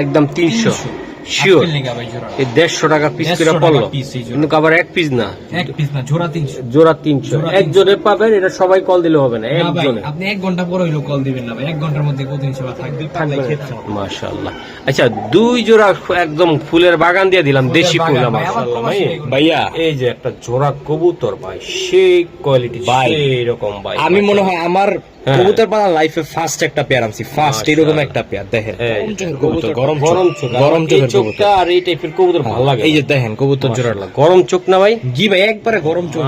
একদম 300 শিওর। এই 150 টাকা পিস করে পড়লো, কিন্তু আবার এক পিস না, জোড়া 300 একজনে পাবেন। এটা সবাই কল দিলে হবে না, একজনে। আপনি 1 ঘন্টা পরে হইলো কল দিবেন না ভাই, 1 ঘন্টার মধ্যে কত ইনশাআল্লাহ থাকবে। মাশাআল্লাহ। আচ্ছা 2 জোড়া একদম ফুলের বাগান দিয়ে দিলাম, দেশি ফুল। মাশাআল্লাহ ভাইয়া, এই যে একটা জোড়া কবুতর ভাই, সেই কোয়ালিটি ভাই, এরকম ভাই। আমি মনে হয় আমার কবুতর পালা লাইফে ফার্স্ট একটা পেয়ার আনছি, ফার্স্ট এরকম একটা পেয়ার। দেখেন কবুতর গরম চোখের কবুতর, আর এই টাইপের কবুতর ভালো লাগে। এই যে দেখেন কবুতর জোড়া গরম চোখ না ভাই? জি ভাই, একবারে গরম চোখ।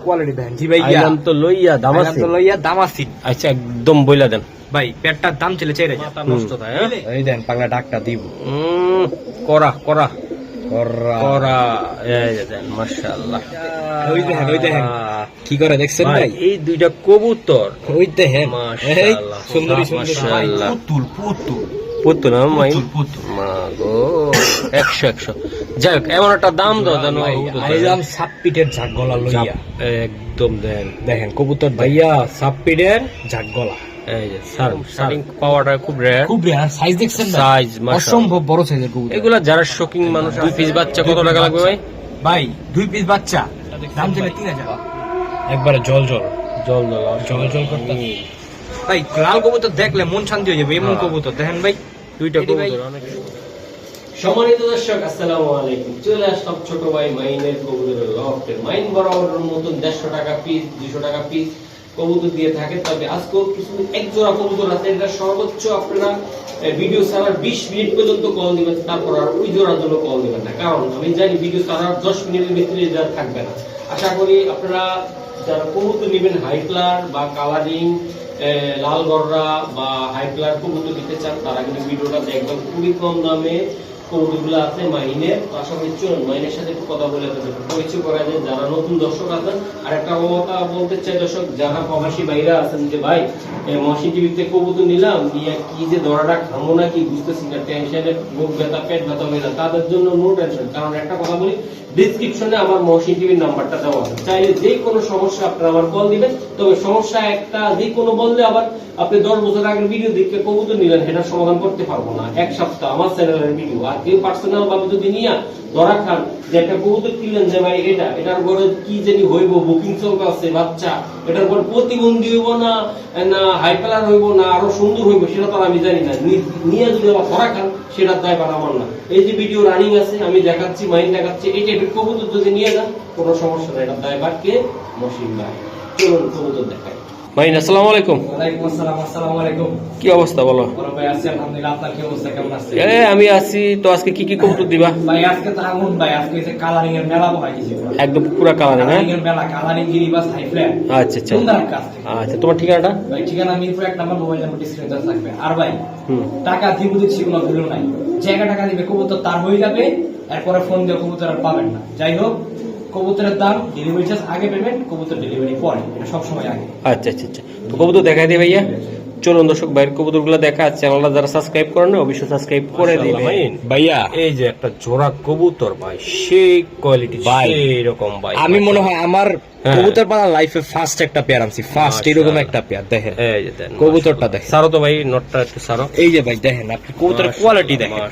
কোয়ালিটি দেখেন। জি ভাই, আইলাম তো লইয়া দামাসি। আচ্ছা একদম বইলা দেন ভাই, পেটটার দাম চলে 4000 নষ্ট থাকে। এই দেন পাগলা ডাকটা দিব। করা করা করা, এই দেন মাশাআল্লাহ। ওই দেখেন কি করে দেখছেন ভাই? এই দুইটা কবুতর, ওই দেখেন মাশাআল্লাহ, সুন্দরী মাশাআল্লাহ। পুতুল না মাই, মা গো 100 যাই হোক, এমন একটা দাম দাও জানো। আইলাম সাপপিটের ঝাক গলা লইয়া। একদম দেখেন কবুতর ভাইয়া, সাপপিডের ঝাক গলা। এই যে শার্টিং পাওয়াটা খুব রেয়ার, সাইজ দেখছেন না? সাইজ অসম্ভব বড় সাইজের কবুতর। এগুলা যারা শৌখিন মানুষ। 2 পিস বাচ্চা কত টাকা লাগবে ভাই? ভাই 2 পিস বাচ্চা দাম চলে 3000। একবারে জল করতে ভাই। লাল কবুতর দেখলে মন শান্তি হয়ে যাবে, এমন কবুতর দেখেন ভাই, দুইটা কবুতর অনেক। সম্মানিত দর্শক, আসসালামু আলাইকুম। চলে আসলাম ছোট ভাই মাইনের কবুতরের লফটে। মাইন বরাবরের মতন 150 টাকা পিস, 200 টাকা পিস কবুতর দিয়ে থাকে। তবে আজকেও কিছু এক জোড়া কবুতর আছে, এটা সর্বোচ্চ আপনারা ভিডিও ছাড়ার 20 মিনিট পর্যন্ত কল দিবেন, তারপর আর ওই জোড়ার জন্য কল দিবেন না, কারণ আমি জানি ভিডিও ছাড়ার 10 মিনিটের ভিতরে যা থাকবে না। আশা করি আপনারা যারা কবুতর নেবেন, হাই কালার বা কালারিং, লাল গররা বা হাই কালার কবুতর দিতে চান, তারা কিন্তু ভিডিওটা দেখবেন। খুবই কম দামে কবুতরগুলো আছে মাইনের। পাশাপাশি চলুন মাইনের সাথে একটু কথা বলে পরিচয় করা যায়, যারা নতুন দর্শক আছেন। আর একটা কথা বলতে চাই দর্শক, যারা প্রবাসী বাইরে আছেন, যে ভাই মহসিন টিভিতে কবুতর নিলাম, নিয়ে কি যে দরাটা খামো না কি বুঝতেছি না, টেনশনে বুক ব্যথা, পেট ব্যথা হয়ে যায়, তাদের জন্য নো টেনশন। কারণ একটা কথা বলি, ডিসক্রিপশনে আমার মহসিন টিভির নাম্বারটা দেওয়া আছে, চাইলে যে কোনো সমস্যা আপনারা আমার কল দিবেন। তবে সমস্যা একটা, যে কোনো বললে আবার আপনি 10 বছর আগের ভিডিও দেখে কবুতর নিলেন, সেটার সমাধান করতে পারবো না। এক সপ্তাহ আমার চ্যানেলের ভিডিও, আর কেউ পার্সোনাল ভাবে যদি নিয়ে ধরা খান যে একটা কবুতর কিনলেন, যে ভাই এটার পরে কি জানি হইব, বুকিং চলতে আছে বাচ্চা, এটার পর প্রতিবন্ধী হইব না, না হাই কালার হইব না আরো সুন্দর হইব, সেটা তো আমি জানি না। নিয়ে যদি আবার ধরা খান, সেটার দায়ভার আমার না। এই যে ভিডিও রানিং আছে, আমি দেখাচ্ছি, মাইন্ড দেখাচ্ছি, এই টাইপের কবুতর যদি নিয়ে যান, কোনো সমস্যা নাই, এটার দায়ভার কে? মহসিন ভাই। চলুন কবুতর দেখাই। মাইন, আসসালামু আলাইকুম। ওয়ালাইকুম আসসালাম। আসসালামু আলাইকুম। কি অবস্থা বলো? বড় ভাই আছি আলহামদুলিল্লাহ, আপনার কি অবস্থা, কেমন আছেন? আমি আছি তো। আজকে কি কি কবুতর দিবা ভাই? আজকে তো আমুন ভাই, আজকে যে কালারিং এর মেলা বহাইছি, একদম পুরো কালারিং। কালারিং এর মেলা, কালারিং গিরিবাস হাই ফ্ল্যাট। আচ্ছা আচ্ছা সুন্দর কাজ। আচ্ছা, তোমার ঠিকানাটা? ভাই ঠিকানা মিরপুর 1 নম্বর, মোবাইল নাম্বার স্ক্রিনে দেওয়া থাকবে। আর ভাই টাকা দিব দিচ্ছি, কোনো ভুল নাই। জায়গা টাকা দিবে, কবুতর তার হয়ে যাবে, এরপরে ফোন দিয়ে কবুতর আর পাবেন না। যাই হোক, কবুতরের দাম ডেলিভারি চার্জ আগে পেমেন্ট, কবুতর ডেলিভারি পরে, এটা সব সময় আগে। আচ্ছা আচ্ছা আচ্ছা, তো কবুতর দেখাই দিই ভাইয়া। চলুন দর্শক, বাইরের কবুতরগুলো দেখা। চ্যানেলটা যারা সাবস্ক্রাইব করেন না, অবশ্যই সাবস্ক্রাইব করে দিবেন ভাইয়া। এই যে একটা জোড়া কবুতর ভাই, সেই কোয়ালিটি ভাই, এরকম ভাই। আমি মনে হয় আমার কবুতর পালা লাইফে ফার্স্ট একটা পেয়ার আনছি, ফার্স্ট এরকম একটা পেয়ার। দেখেন এই যে দেন কবুতরটা, দেখেন। সারো তো ভাই, নটটা একটু সারো। এই যে ভাই দেখেন, আপনি কবুতরের কোয়ালিটি দেখেন।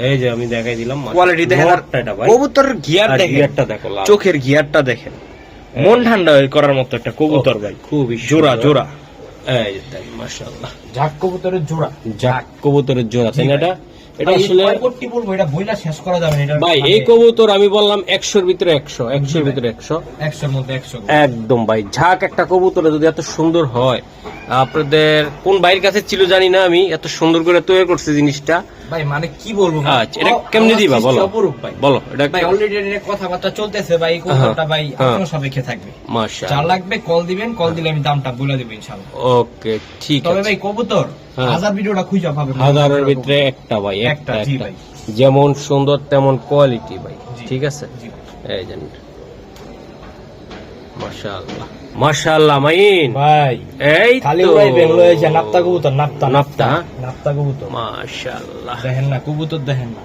এই যে আমি দেখাই দিলাম কোয়ালিটি দেখেন, কবুতরের গিয়ার দেখেন, গিয়ারটা দেখো, চোখের গিয়ারটা দেখেন, মন ঠান্ডা করার মতো একটা কবুতর ভাই, খুবই জোড়া জোড়া। এই যে দেখ মাশাআল্লাহ, জাক কবুতরের জোড়া, জাক কবুতরের জোড়া। তাই না? এটা আসলে কয়টি বলবো, এটা বইলা শেষ করা যাবে না এটা ভাই। এই কবুতর আমি বললাম 100 এর ভিতরে 100, 100 এর ভিতরে 100, 100 এর মধ্যে 100 একদম ভাই। ঝাঁক একটা কবুতর যদি এত সুন্দর হয়, আপনাদের কোন ভাইয়ের কাছে ছিল জানি না, আমি এত সুন্দর করে তৈরি করছি জিনিসটা ভাই, মানে কি বলবো। আচ্ছা, এটা কেমনে দিবা বলো? অপরূপ ভাই, বলো। এটা ভাই অলরেডি এর কথাবার্তা চলতেছে ভাই, কবুতরটা ভাই আপনার সাপেক্ষে থাকবে। মাশাআল্লাহ, যার লাগবে কল দিবেন, কল দিলে আমি দামটা বলে দেব ইনশাআল্লাহ। ওকে ঠিক আছে। তবে ভাই কবুতর হাজার ভিডিওটা খুঁজে পাবেন, হাজারের ভিতরে একটা ভাই, একটা জি ভাই, যেমন সুন্দর তেমন কোয়ালিটি ভাই। ঠিক আছে, এই যে মাশাআল্লাহ মাশাআল্লাহ মাইন ভাই। এই খালি তো ভাই বেঙ্গলো এসে নাপ্তা কবুতর, নাপ্তা নাপ্তা নাপ্তা কবুতর, মাশাআল্লাহ। দেখেন না কবুতর, দেখেন না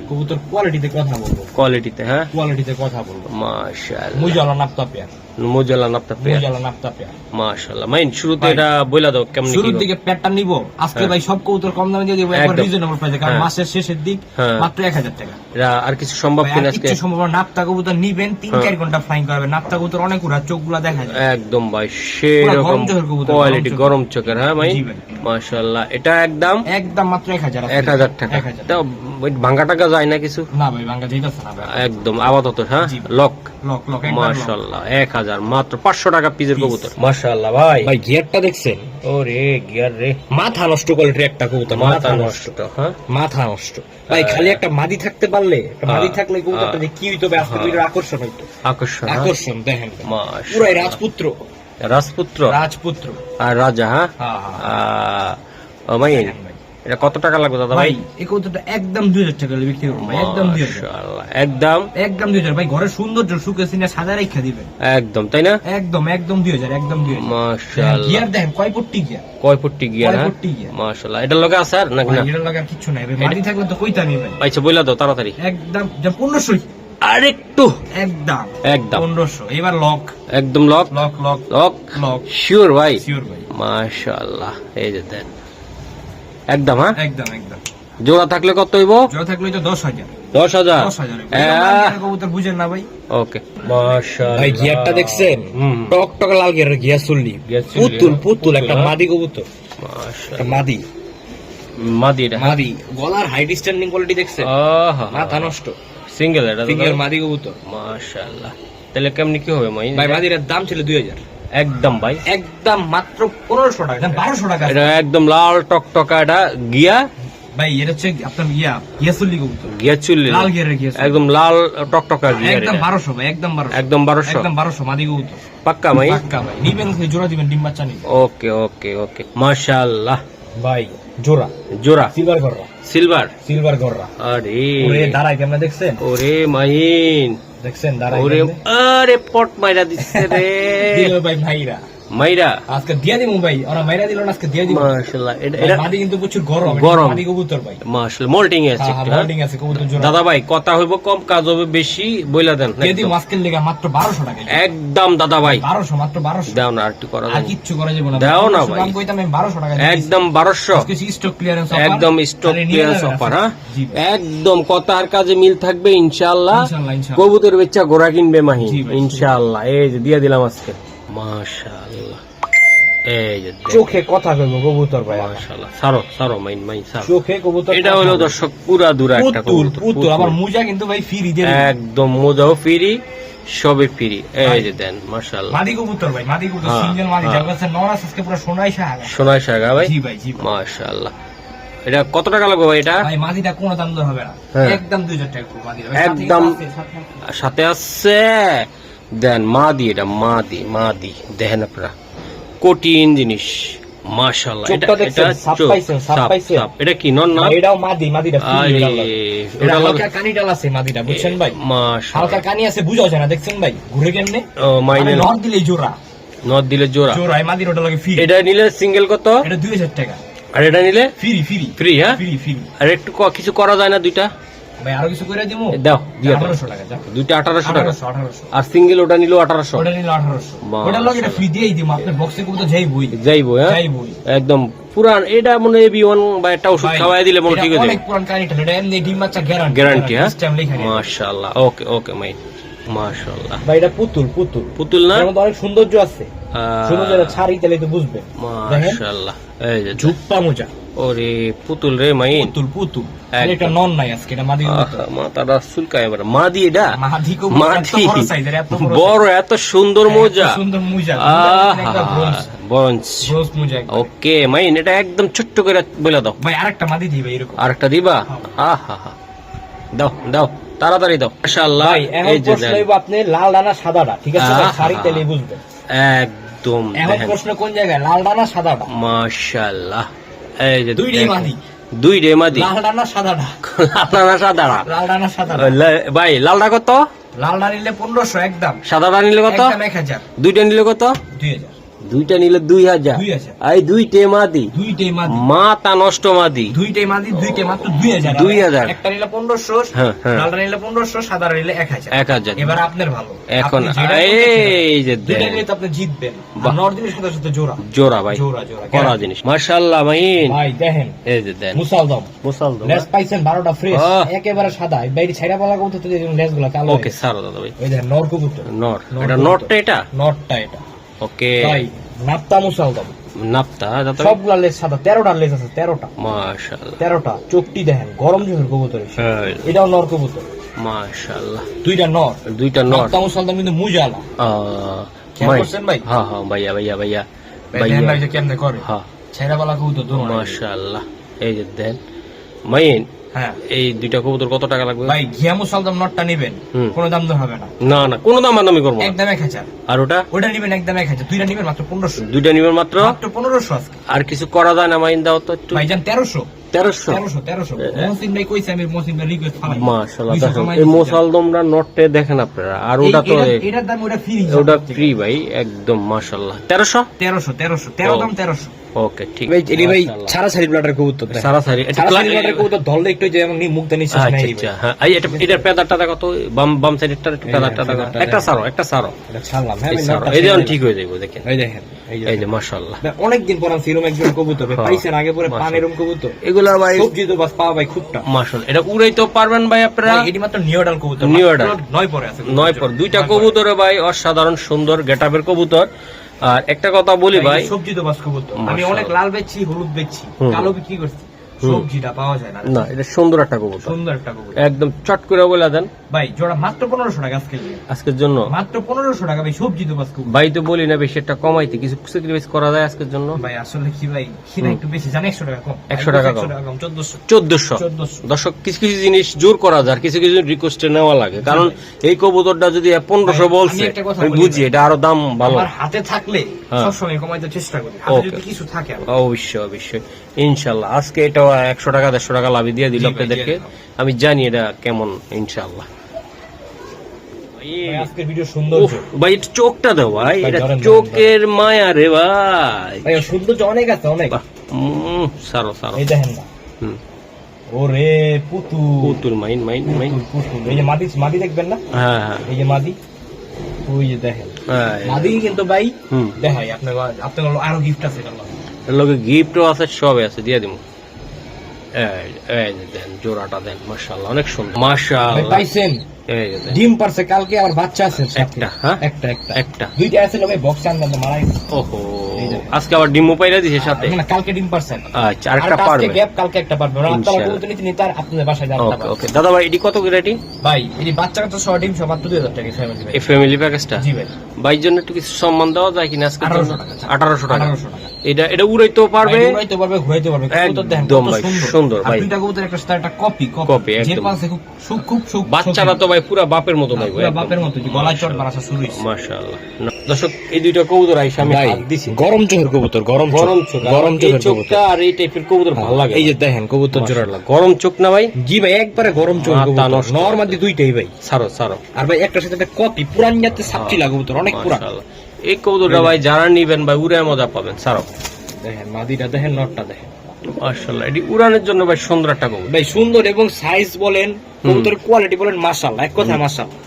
কবুতর কোয়ালিটিতে কথা বলবো, কোয়ালিটিতে, হ্যাঁ কোয়ালিটিতে কথা বলবো। মাশাআল্লাহ, মুজালা নাপ্তা পেয়ার। মোজালা নাপতা পেয়ার মোজালা নাপ্তা পেয়ার। মাশাআল্লাহ মাইন শুরুতে ভাই, এটা বইলা দাও কেমন কি শুরুর দিকে পেয়ারটা নিব আজকে ভাই সব কবুতর কম দামে দিয়ে দিব একবার একদম। রিজনেবল প্রাইসে, কারণ হ্যাঁ। মাসের শেষের দিক হ্যাঁ। মাত্র 1000 টাকা। এটা আর কিছু সম্ভব ভাই, কিনা আর আজকে কিচ্ছু সম্ভব না, নাপ্তা কবুতর নিবেন 3-4 ঘন্টা ফ্লাইং করবে। নাপ্তা কবুতর অনেক উড়া, চোখগুলা দেখা যায়। একদম ভাই সেরকম গরম চোখের কবুতর, কোয়ালিটি গরম গরম চোখের। হ্যাঁ ভাই জি ভাই। মাশাআল্লাহ এটা একদম একদম মাত্র 1000 আছে। 1000 টাকা 1000 তাও ভাঙা টাকা যায় না কিছু না ভাই, ভাঙ্গা যাইতাছে না ভাই। একদম আপাতত। হ্যাঁ জি ভাই। লক লক লক একবার লক। মাশাআল্লাহ 1000 মাত্র 500 টাকা পিসের কবুতর। মাশাআল্লাহ ভাই ভাই গিয়ারটা দেখছেন, ওরে গিয়ার রে মাথা নষ্ট কোয়ালিটির একটা কবুতর, মাথা নষ্ট। হ্যাঁ মাথা নষ্ট ভাই। খালি একটা মাদি থাকতে পারলে, একটা মাদি থাকলে কবুতরটা যে কি হইতো ভাই, আজকে ভিডিওর আকর্ষণ হইতো। আকর্ষণ। হ্যাঁ? আকর্ষণ দেখেন পুরাই মাশাআল্লাহ রাজপুত্র, রাজপুত্র রাজপুত্র। আর রাজা। হ্যাঁ হ্যাঁ হ্যাঁ মাইন দেখেন ভাই। এটা কত টাকা লাগবে দাদা ভাই ভাই? এই কবুতরটা একদম 2000 টাকা হলে বিক্রি করবো ভাই, একদম 2000। মাশাআল্লাহ একদম একদম 2000 ভাই, ঘরের সৌন্দর্য সুখে সিনে সাজা রেখা দিবেন। একদম তাই না? একদম একদম 2000, একদম 2000। মাশাআল্লাহ গিয়ার দেখেন কয় পট্টি গিয়ার, কয় ফুটি গিয়ার? কয় হ্যাঁ পট্টি গিয়ার। মাশাআল্লাহ এটার লগে আছে আর নাকি ভাই না? এটার লাগে আর কিচ্ছু নাই ভাই, মাদি থাকলে তো কইতামই ভাই। আচ্ছা বইলা দাও তাড়াতাড়ি। একদম যে 1500, আরেকটু একদম একদম 1500। এবার লক একদম lock lock lock lock lock sure ভাই। শিওর ভাই, মাশাআল্লাহ এই যে দেন একদম। হ্যাঁ একদম একদম। জোড়া থাকলে কত হইব? জোড়া থাকলে তো 10,000। 10,000 10,000 কবুতর বুঝেন না ভাই। ওকে মাশাআল্লাহ ভাই গিয়ারটা দেখছেন, হুম টক টক লাল গিয়ারের গিয়ার চুল্লি, গিয়ার চুল্লি, পুতুল পুতুল পুতুল, একটা হ্যাঁ। মাদি কবুতর, মাশাআল্লাহ একটা মাদি মাদি এটা। মাদি। গলার হাইট স্ট্যান্ডিং কোয়ালিটি দেখছেন, আহা মাথা নষ্ট। সিঙ্গেল এটা তো? ফিঙ্গার মাদি কবুতর মাশাআল্লাহ তাহলে কেমনি কি হবে মাই? ভাই। মাদির দাম ছিল 2000, একদম ভাই একদম মাত্র 1500 টাকা, 1200 টাকা। এটা একদম লাল টকটকা এটা গিয়া ভাই এটা হচ্ছে আপনার ইয়া চুল্লি কবুতর, গিয়া চুল্লি লাল গিয়ারের গিয়া চুল্লি। একদম লাল টকটকা গিয়া একদম 1200 ভাই, একদম 1200, একদম 1200 একদম 1200 মাদি কবুতর পাক্কা ভাই? পাক্কা ভাই। নিবেন জোড়া দিবেন, ডিম বাচ্চা নিবেন ওকে ওকে ওকে মাশাআল্লাহ ভাই। জোড়া জোড়া সিলভার গররা, সিলভার। সিলভার গররা। আরে ওরে দাঁড়াই কেমনে দেখছেন, ওরে মাইন দেখছেন দাঁড়াই ওরে কেমনে? আরে পট মাইরা দিচ্ছে রে দিল ভাই ভাইরা, মাইরা। আজকে দিয়া দিমু ভাই, ওরা মাইরা দিল না, আজকে দিয়া দিমু। মাশাআল্লাহ এটা ভাই, এটা মাদি কিন্তু প্রচুর গরম, গরম। মাদি কবুতর ভাই। মাশাআল্লাহ মোল্টিং আছে হ্যাঁ একটু, হ্যাঁ? হোল্ডিং আছে কবুতর জোড়া। দাদা ভাই কথা হইব কম কাজ হবে বেশি বইলা দেন দিয়া একদম। দিমু আজকের লেগে মাত্র 1200 টাকা, একদম দাদা ভাই 1200 মাত্র 1200। দাও না আর একটু করা আর যাবে? কিচ্ছু করা যাবে না, দাও না ভাই। আমি কইতাম আমি 1200 টাকা দিই। একদম 1200 আজকে স্টক ক্লিয়ারেন্স অফার, একদম স্টক ক্লিয়ারেন্স অফার। হ্যাঁ জি ভাই। একদম কথার কাজে মিল থাকবে ইনশাআল্লাহ। ইনশাআল্লাহ, ইনশাআল্লাহ। কবুতর বেচা ঘোড়া কিনবে মাহি জি ভাই। ইনশাআল্লাহ। এই যে দিয়ে দিলাম আজকে মাশাআল্লাহ। এই যে দেখ, চোখে কথা কইবো কবুতর ভাই, মাশাআল্লাহ সারো সারো মাইন মাইন সারো। চোখে কবুতর। এটা হলো দর্শক পুরা দুরা একটা পুতুল কবুতর, পুতুল। আবার মুজা কিন্তু ভাই ফ্রি দিয়ে দিবেন। একদম মোজাও ফ্রি সবে ফ্রি। এই যে দেন মাশাআল্লাহ মাদি কবুতর ভাই, মাদি কবুতর হ্যাঁ, সিঙ্গেল মাদি, হ্যাঁ। যার কাছে নরাস আজকে পুরো সোনাই শাহা। সোনাই শাগা ভাই। জি ভাই, জি ভাই। মাশাআল্লাহ এটা কত টাকা লাগবে ভাই? এটা ভাই মাদিটা কোনো দাম দর হবে না, হ্যাঁ। একদম 2000 টাকা করে মাদি। একদম। সাথে আছে দেন মাদি, এটা মাদি মাদি দেখেন আপনারা কঠিন জিনিস মাশাআল্লাহ। চোখটা দেখছেন, সাপ পাইছেন, সাপ পাইছেন। এটা কি নন না? এটাও মাদি, মাদিটা আরে, ফ্রি এটা ওটা হালকা কানি ডাল আছে মাদিটা, বুঝছেন ভাই? হালকা মাশাআল্লাহ। কানি আছে, বুঝাও যায় না, দেখছেন ভাই ঘুরে কেমনে। ও মাইনে নট দিলেই জোড়া, নট দিলে জোড়া। জোড়া এই মাদির ওটা লাগে ফ্রি। এটা নিলে সিঙ্গেল কত? এটা 2000 টাকা আর এটা নিলে ফ্রি, ফ্রি ফ্রি। হ্যাঁ ফ্রি ফ্রি। আর একটু কিছু করা যায় না দুইটা? ভাই আরো কিছু করে দিমু, দাও দিয়ে দাও। 1800 টাকা যা। দুইটা 1800 টাকা 1800 আর সিঙ্গেল ওটা নিল 1800 ওটা নিল 1800। বাহ, ওটা লাগে এটা ফ্রি দিয়েই দিমু, আপনার বক্সে কবুতর যাই বই যাইবো। হ্যাঁ যাই বই একদম পুরান। এটা মনে হয় B1 বা একটা ওষুধ ভাই, খাওয়াই দিলে মনে এটা ঠিক হয়ে অনেক যাবে। পুরান কানিটা, এটা এমনি ডিম বাচ্চা গ্যারান্টি। গ্যারান্টি। হ্যাঁ সিস্টেম লেখা নেই মাশাআল্লাহ। ওকে ওকে মাই মাশাআল্লাহ। ভাই, এটা পুতুল পুতুল। পুতুল না? এর মধ্যে অনেক সৌন্দর্য আছে, সৌন্দর্য ছাড়ি তাহলে তো বুঝবেন। দেখেন মাশাআল্লাহ এই যে ঝুপ্পা মোজা, ওরে পুতুল রে মাইন। পুতুল পুতুল। একদম। এটা নন নাই আজকে, এটা মাদি কবুতর। মাথাটা চুলকায় এবার। মাদি এটা মাদি কবুতর, মাদি এত বড় সাইজের, এত বড় বড় এত সুন্দর size, মোজা। এত সুন্দর মোজা। ব্রঞ্জ ব্রোঞ্জ মোজা একদম। ওকে মাইন এটা একদম ছোট্ট করে বলে দাও। ভাই আরেকটা মাদি দিবে এরকম। আরেকটা দিবা? আহা হা দাও দাও তাড়াতাড়ি দাও। মাশাআল্লাহ ভাই এখন এই যে প্রশ্ন দেন। হইব আপনি লাল ডানা সাদাটা, ঠিক আছে ভাই? আহা। শাড়ি তাহলে বুঝবেন। একদম এখন দেখেন প্রশ্ন কোন জায়গায়, লাল ডানা সাদাটা? মাশাআল্লাহ এই যে দুইটাই দেখেন। মাদি। দুইটাই মাদি। লাল ডানা সাদাটা, আপনারা সাদারা লাল ডানা সাদাটা। ভাই লালটা কত? লাল ডানা নিলে 1500 একদম, সাদাটা নিলে কত? একদম 1000, দুইটা নিলে কত? 2000। দুইটা নিলে 2000, 2000 এই দুইটাই মাদি, দুইটাই মাদি, মাথা নষ্ট মাদি, দুইটাই মাদি, দুইটাই মাত্র 2000, 2000 একটা নিলে 1500, হ্যাঁ, হ্যাঁ। লালটা নিলে 1500, সাদা নিলে 1000। 1000 এবার আপনার ভালো, এখন আপনি যেটা এই যে দুইটা দেন, নিলে তো আপনি জিতবেন। বাহ। আর নর্দিনের সাথে সাথে জোড়া জোড়া ভাই, জোড়া জোড়া করা জিনিস মাশাআল্লাহ মাইন, ভাই দেখেন এই যে দেন মুসালদম মুসালদম। লেস পাইছেন 12টা ফ্রেশ, আহ। একেবারে সাদা। বাইরে ছাইরা বলা কবুতর তো দেখুন লেসগুলো কালো। ওকে সারো দাদা ভাই, এই দেখেন নর কবুতর, নর, নর এটা কবুতর। নরটা, এটা নরটা এটা ওকে, ভাই নাপ্তা মুসালদম, নাপতা দাদা সবগুলা লেস সাদা, 13টা লেস আছে, 13টা মাশাআল্লাহ, 13টা। চোখটি দেখেন গরম জোহর কবুতর, হ্যাঁ এটাও নর কবুতর, মাশাআল্লাহ, দুইটা নর। দুইটা নর। নাপ্তা মুসালদম কিন্তু মুজালা, খেয়াল ভাই করছেন ভাই? হ্যাঁ হ্যাঁ ভাইয়া ভাইয়া ভাইয়া দেখেন ভাই ভাইয়া, যে কেমনে করে হ্যাঁ ছাইরা বলা কবুতর দোনো। মাশাআল্লাহ, এই যে দেন মাইন। হ্যাঁ এই দুইটা কবুতর কত টাকা লাগবে ভাই, ঘিয়া মুসালদম নরটা নেবেন, হুম। কোনো দাম দর হবে না, না না কোনো দাম দামি করবো না। একদম 1000। আর ওটা ওটা নিবেন একদম 1000, দুইটা নিবেন মাত্র 1500, দুইটা নিবেন মাত্র, মাত্র 1500 আজকে। আর কিছু করা যায় না মাইন দাও তো একটু, ভাইজান 1300, 1300 1300। মহসিন ভাই কইছে, আমি মহসিন ভাই রিকোয়েস্ট ফালাই মাশাআল্লাহ। 200 দেখেন কমাই এই দিছি। মোসালদমরা নটে দেখেন আপনারা, আর ওটা তো এটার দাম ওটা ফ্রি, ওটা ফ্রি ভাই একদম মাশাআল্লাহ। 1300 1300 দাম 1300। ওকে ঠিক ভাই এলি ভাই মাশাআল্লাহ। ছাড়া ছাড়ি ব্লাডের কবুতর দেখেন। সারাসারি এটা ছাড়া ছাড়ি ব্লাডের কবুতর ধরলে একটু যেমন নি মুখ দানি শেষ আচ্ছা নাই। আচ্ছা হ্যাঁ, এই এটা এটার পেদারটা দেখো তো, বাম বাম সাইডেরটা একটু পেদারটা দেখো, পেদারটা একটা দেখো। সারো, একটা সারো, এটা ছাড়লাম, হ্যাঁ এই আমি সারো, নটটা এই যেমন ছেড়ে ঠিক হয়ে যাবে দেখেন, দিলাম। এই দেখেন, এই যে মাশাআল্লাহ। অনেকদিন পর সিরম একজন কবুতর ভাই হ্যাঁ। পাইছেন আগে পরে মাশাআল্লাহ। পানেরম কবুতর এগুলা ভাই সবজি তো বাস পাওয়া ভাই খুবটা। মাশাআল্লাহ, এটা উড়াইতেও পারবেন ভাই আপনারা, ভাই, এটি মাত্র নিউডাল কবুতর, নিউ মাত্র অর্ডার। 9 পরে আছে, 9 পর দুইটা কবুতরে ভাই অসাধারণ সুন্দর গেটআপের কবুতর। আর একটা কথা বলি ভাই, সবজি তো বাস কবুতর। আমি মাশাআল্লাহ। অনেক লাল বেচছি, হলুদ বেচছি, হুম। কালো বিক্রি করছি, সবজিটা পাওয়া যায় না। না এটা সুন্দর একটা কবুতর, সুন্দর একটা কবুতর একদম চট করে বলে দেন ভাই, জোড়া মাত্র 1500 টাকা আজকে, আজকের জন্য। মাত্র 1500 টাকা ভাই, সবজি তো বাস কবুতর। ভাই তো বলি না বেশি, একটা কমাইতে কিছু স্যাক্রিফাইস করা যায় আজকের জন্য। ভাই আসলে কি ভাই, কিনা একটু বেশি জানি, 100 টাকা কম, 100 টাকা কম। 1400 1400 দর্শক, কিছু কিছু জিনিস জোর করা যায়, আর কিছু কিছু রিকোয়েস্টে নেওয়া লাগে, কারণ এই কবুতরটা যদি 1500 ভাই, বলছে আমি একটা কথা আমি বলি বুঝি ভাই। এটা আরো দাম ভালো। আমার হাতে থাকলে হ্যাঁ। সবসময় কমাইতে চেষ্টা করি, হাতে Okay. যদি কিছু থাকে আমার। অবশ্যই অবশ্যই ইনশাল্লাহ। আজকে এটা 100 টাকা 150 টাকা লাভই দিয়ে দিল জি ভাই, আপনাদেরকে, দিয়ে দিলাম। আমি জানি এটা কেমন ইনশাল্লাহ। ভাই, আজকের ভিডিও সুন্দর উফ, ভাই এটা চোখটা দাও ভাই, ভাই, এটা ধরেন, চোখের মায়া রে ভাই। ভাই, সৌন্দর্য অনেক আছে, অনেক। বাহ, সারো সারো। এই দেখেন না, হুম, ওরে পুতুল পুতুল মাইন মাইন মাইন। পুতুল। এই যে মাদি, মাদি দেখবেন না, হ্যাঁ হ্যাঁ এই যে মাদি, ওই যে দেখেন হ্যাঁ, মাদি কিন্তু ভাই হুম, দেখাই আপনার, আপনার আরো গিফট আছে এটার লগে। এর লগে গিফটও আছে, সবই আছে, দিয়ে দিব। এই যে দেন জোড়াটা দেন, মাশাআল্লাহ অনেক সুন্দর, ভাই মাশাআল্লাহ। পাইছেন, এই যে দেন ডিম পারছে কালকে, আর বাচ্চা আছে সাথে। একটা, হ্যাঁ? একটা একটা একটা। দুইটা আছে, ভাই বক্স আনলাম তো মারা গেছে। ওহো, এই যে। আজকে আবার ডিমও পাইরা দিছে সাথে। না, কালকে ডিম পারছেন, আচ্ছা আরেকটা পারবে। গ্যাপ, কালকে একটা পারবে। আপনারা ইনশাআল্লাহ। কবুতর নিতে নিতে আর আপনাদের বাসায় যাবেন ওকে ওকে দাদা ভাই, এটি কত করে রেটিং? ভাই এই বাচ্চা কাচ্চা সহ ডিম সহ মাত্র 2000 টাকা ফ্যামিলি ভাই। এই ফ্যামিলি প্যাকেজটা জি ভাই, ভাইয়ের জন্য একটু কিছু সম্মান দেওয়া যায় কিনা আজকে? 1800 টাকা। 1800 টাকা। 1800 টাকা। এটা এটা উড়াইতেও পারবে, ভাই, উড়াইতে পারবে, ঘুরাইতে পারবে। কবুতর দেখেন একদম কত ভাই, সুন্দর সুন্দর আর ভাই। দুইটা কবুতর একটা স্টার, একটা কপি কপি, যে একদম। পাশে খুব খুব খুব বাচ্চারা তো ভাই পুরা বাপের মতো ভাই, পুরো বাপের মতো, যে গলায় চড় মারা শুরু হইছে। মাশাআল্লাহ। দর্শক এই দুইটা কবুতর আইসা আমি হাত দিছি, গরম চোখের কবুতর, গরম গরম চোখ, গরম এই চোখের চোখটা কবুতর। আর এই টাইপের কবুতর ভালো লাগে। এই যে দেখেন কবুতর জোড়াটা, মাশাআল্লাহ, গরম চোখ না ভাই? জি ভাই, একবারে গরম চোখের মাথা কবুতর, নষ্ট। নরমালি দুইটাই ভাই। ছাড়ো ছাড়ো, আর ভাই একটা সাথে একটা কপি, পুরান জাতে সাপটি লাগবে কবুতর, অনেক পুরান। মাশাআল্লাহ। এই কবুতরটা ভাই যারা নিবেন ভাই উড়ে মজা পাবেন। ছাড়ো, দেখেন মাদিটা দেখেন, নটটা দেখেন মাশাআল্লাহ, এটি উড়ানের জন্য ভাই সুন্দর একটা কবুতর। ভাই, সুন্দর এবং সাইজ বলেন, কবুতরের কোয়ালিটি বলেন, মাশাআল্লাহ, এক কথা মাশাআল্লাহ।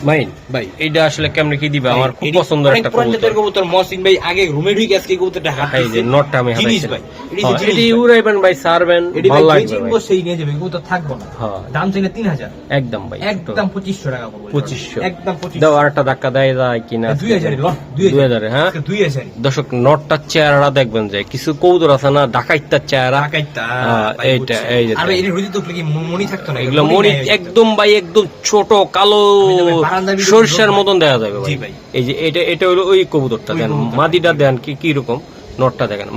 মাইন ভাই এইটা আসলে কেমনে কি দিবা, আমার খুব পছন্দের অনেক একটা পুরান কবুতর। জাতের কবুতর। মহসিন ভাই আগে রুমে ঢুকে আজকে কবুতরটা হাত এই যে দিছে। নটটা আমি জিনিস হাতাইছি ভাই, এটি হ্যাঁ, যে জিনিস এটি ভাই। উড়াইবেন ভাই, ছাড়বেন, এটি ভালো ভাই লাগবে চিনব ভাই। সেই নিয়ে যাবে, কবুতর থাকবো না। হ্যাঁ, দাম চাইলে 3000, একদম ভাই, একদম 2500 টাকা পড়বে। 2500 একদম 2500। দাও আর একটা ধাক্কা দেয় যায় কিনা? 2000 লট, 2000 হ্যাঁ। 2000 দর্শক নটটার চেহারা দেখবেন যে কিছু কবুতর আছে না ডাকাইতার চেহারা, টাকাইতা। হ্যাঁ, ভাই, এইটা, বুঝছি। এই যে আর ভাই এর হইতে তো কি মনি থাকতো না, এগুলো মনি একদম ভাই, একদম ছোট কালো আমি তো ভাই বারান্দায় ভিডিও সরষের দেখি। মতন দেখা যাবে জি ভাই। ভাই। এই যে এটা এটা হলো ওই কবুতরটা, ওই দেন কবুতরটা। মাদিটা দেন কি কি রকম, নটটা দেখেন।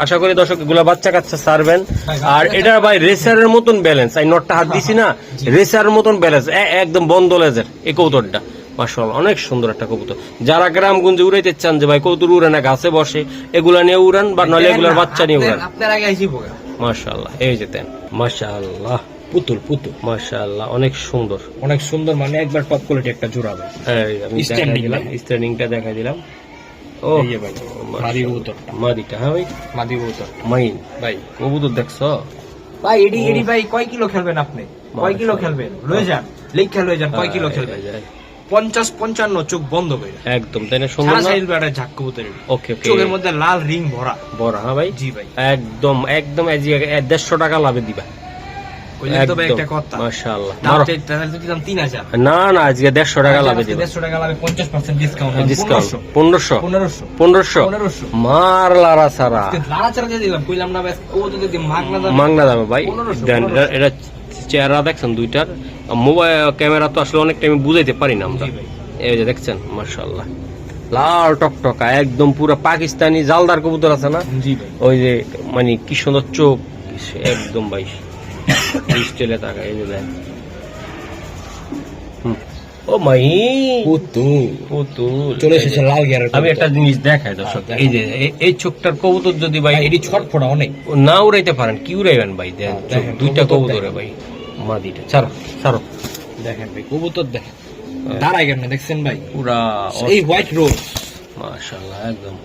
আশা করি দর্শক এগুলা বাচ্চা কাচ্চা ছাড়বেন। ভাই, আর বাচ্চা এটা ভাই রেসারের মতন ব্যালেন্স, এই নটটা হাত দিছি না, জি। রেসারের মতন ব্যালেন্স, একদম বন্ধ লেজের এই কবুতরটা। মাশাআল্লাহ, অনেক সুন্দর একটা কবুতর। যারা গ্রামগঞ্জে উড়াইতে চান যে ভাই কবুতর উড়ে না গাছে বসে, এগুলা নিয়ে উড়ান বা নলে এগুলার বাচ্চা নিয়ে উড়ান। আপনার আগে আইছি পোকা। মাশাআল্লাহ, এই যে দেন, মাশাআল্লাহ, পুতুল পুতুল মাশাআল্লাহ, অনেক সুন্দর। অনেক সুন্দর, মানে একবার টপ কোয়ালিটি একটা জোড়া ভাই। এই আমি দেখাই Standing দিলাম, line। স্ট্যান্ডিংটা দেখাই দিলাম। ও এই যে ভাই মাদি কবুতরটা, মাদিটা, হ্যাঁ ভাই, মাদি কবুতর মাইন ভাই। কবুতর দেখছো? ভাই এডি এডি ভাই কয় কিলো খেলবেন আপনি? কয় কিলো খেলবেন? লয়ে যান, লেখা লয়ে যান, কয় কিলো খেলবেন? 50-55 চোখ বন্ধ করে একদম, তাই না? সুন্দর না? সাইল বেড়া ঝাক কবুতর, ওকে ওকে, চোখের মধ্যে লাল রিং ভরা। বড়, হ্যাঁ ভাই, জি ভাই। একদম একদম 150 টাকা লাভে দিবা। কইলেন তো ভাই একটা কথা, মাশাআল্লাহ। দাম চাইতে দিলাম 3000, না না, আজকে 150 টাকা লাভে দিবা। 150 টাকা লাগে, 50% ডিসকাউন্ট, ডিসকাউন্ট 1500 1500 মার লারা সারা লাড়াচাড়া দিয়ে দিলাম, কইলাম না ভাই কবুতর যদি মাগনা দাম মাংনা দামে ভাই। 1500 দেন, এটা চেহারা দেখছেন দুইটার, মোবাইল ক্যামেরা তো আসলে অনেক টাইম বুঝাইতে পারি না আমরা। জি ভাই। এই যে দেখছেন, মাশাআল্লাহ, লাল টকটকা একদম পুরো পাকিস্তানি জালদার কবুতর আছে না, জি ভাই। ওই যে মানে কি সুন্দর চোখ, একদম ভাই স্টাইলে টাকা। এই যে দেন, ও মাই পুতুল চলে এসেছে লাল গিয়ারের আমি একটা জিনিস দেখাই দর্শক, এই যে এই চোখটার কবুতর যদি ভাই এটি ছটফটা অনেক, না উড়াইতে পারেন, কি উড়াইবেন ভাই? দেন চোখ, দুইটা কবুতরে ভাই, মাদিটা ছাড়ো ছাড়ো, দেখেন ভাই কবুতর দেখেন দাঁড়াই কেমনে দেখছেন ভাই, পুরা এই হোয়াইট রোজ মাশাআল্লাহ, একদম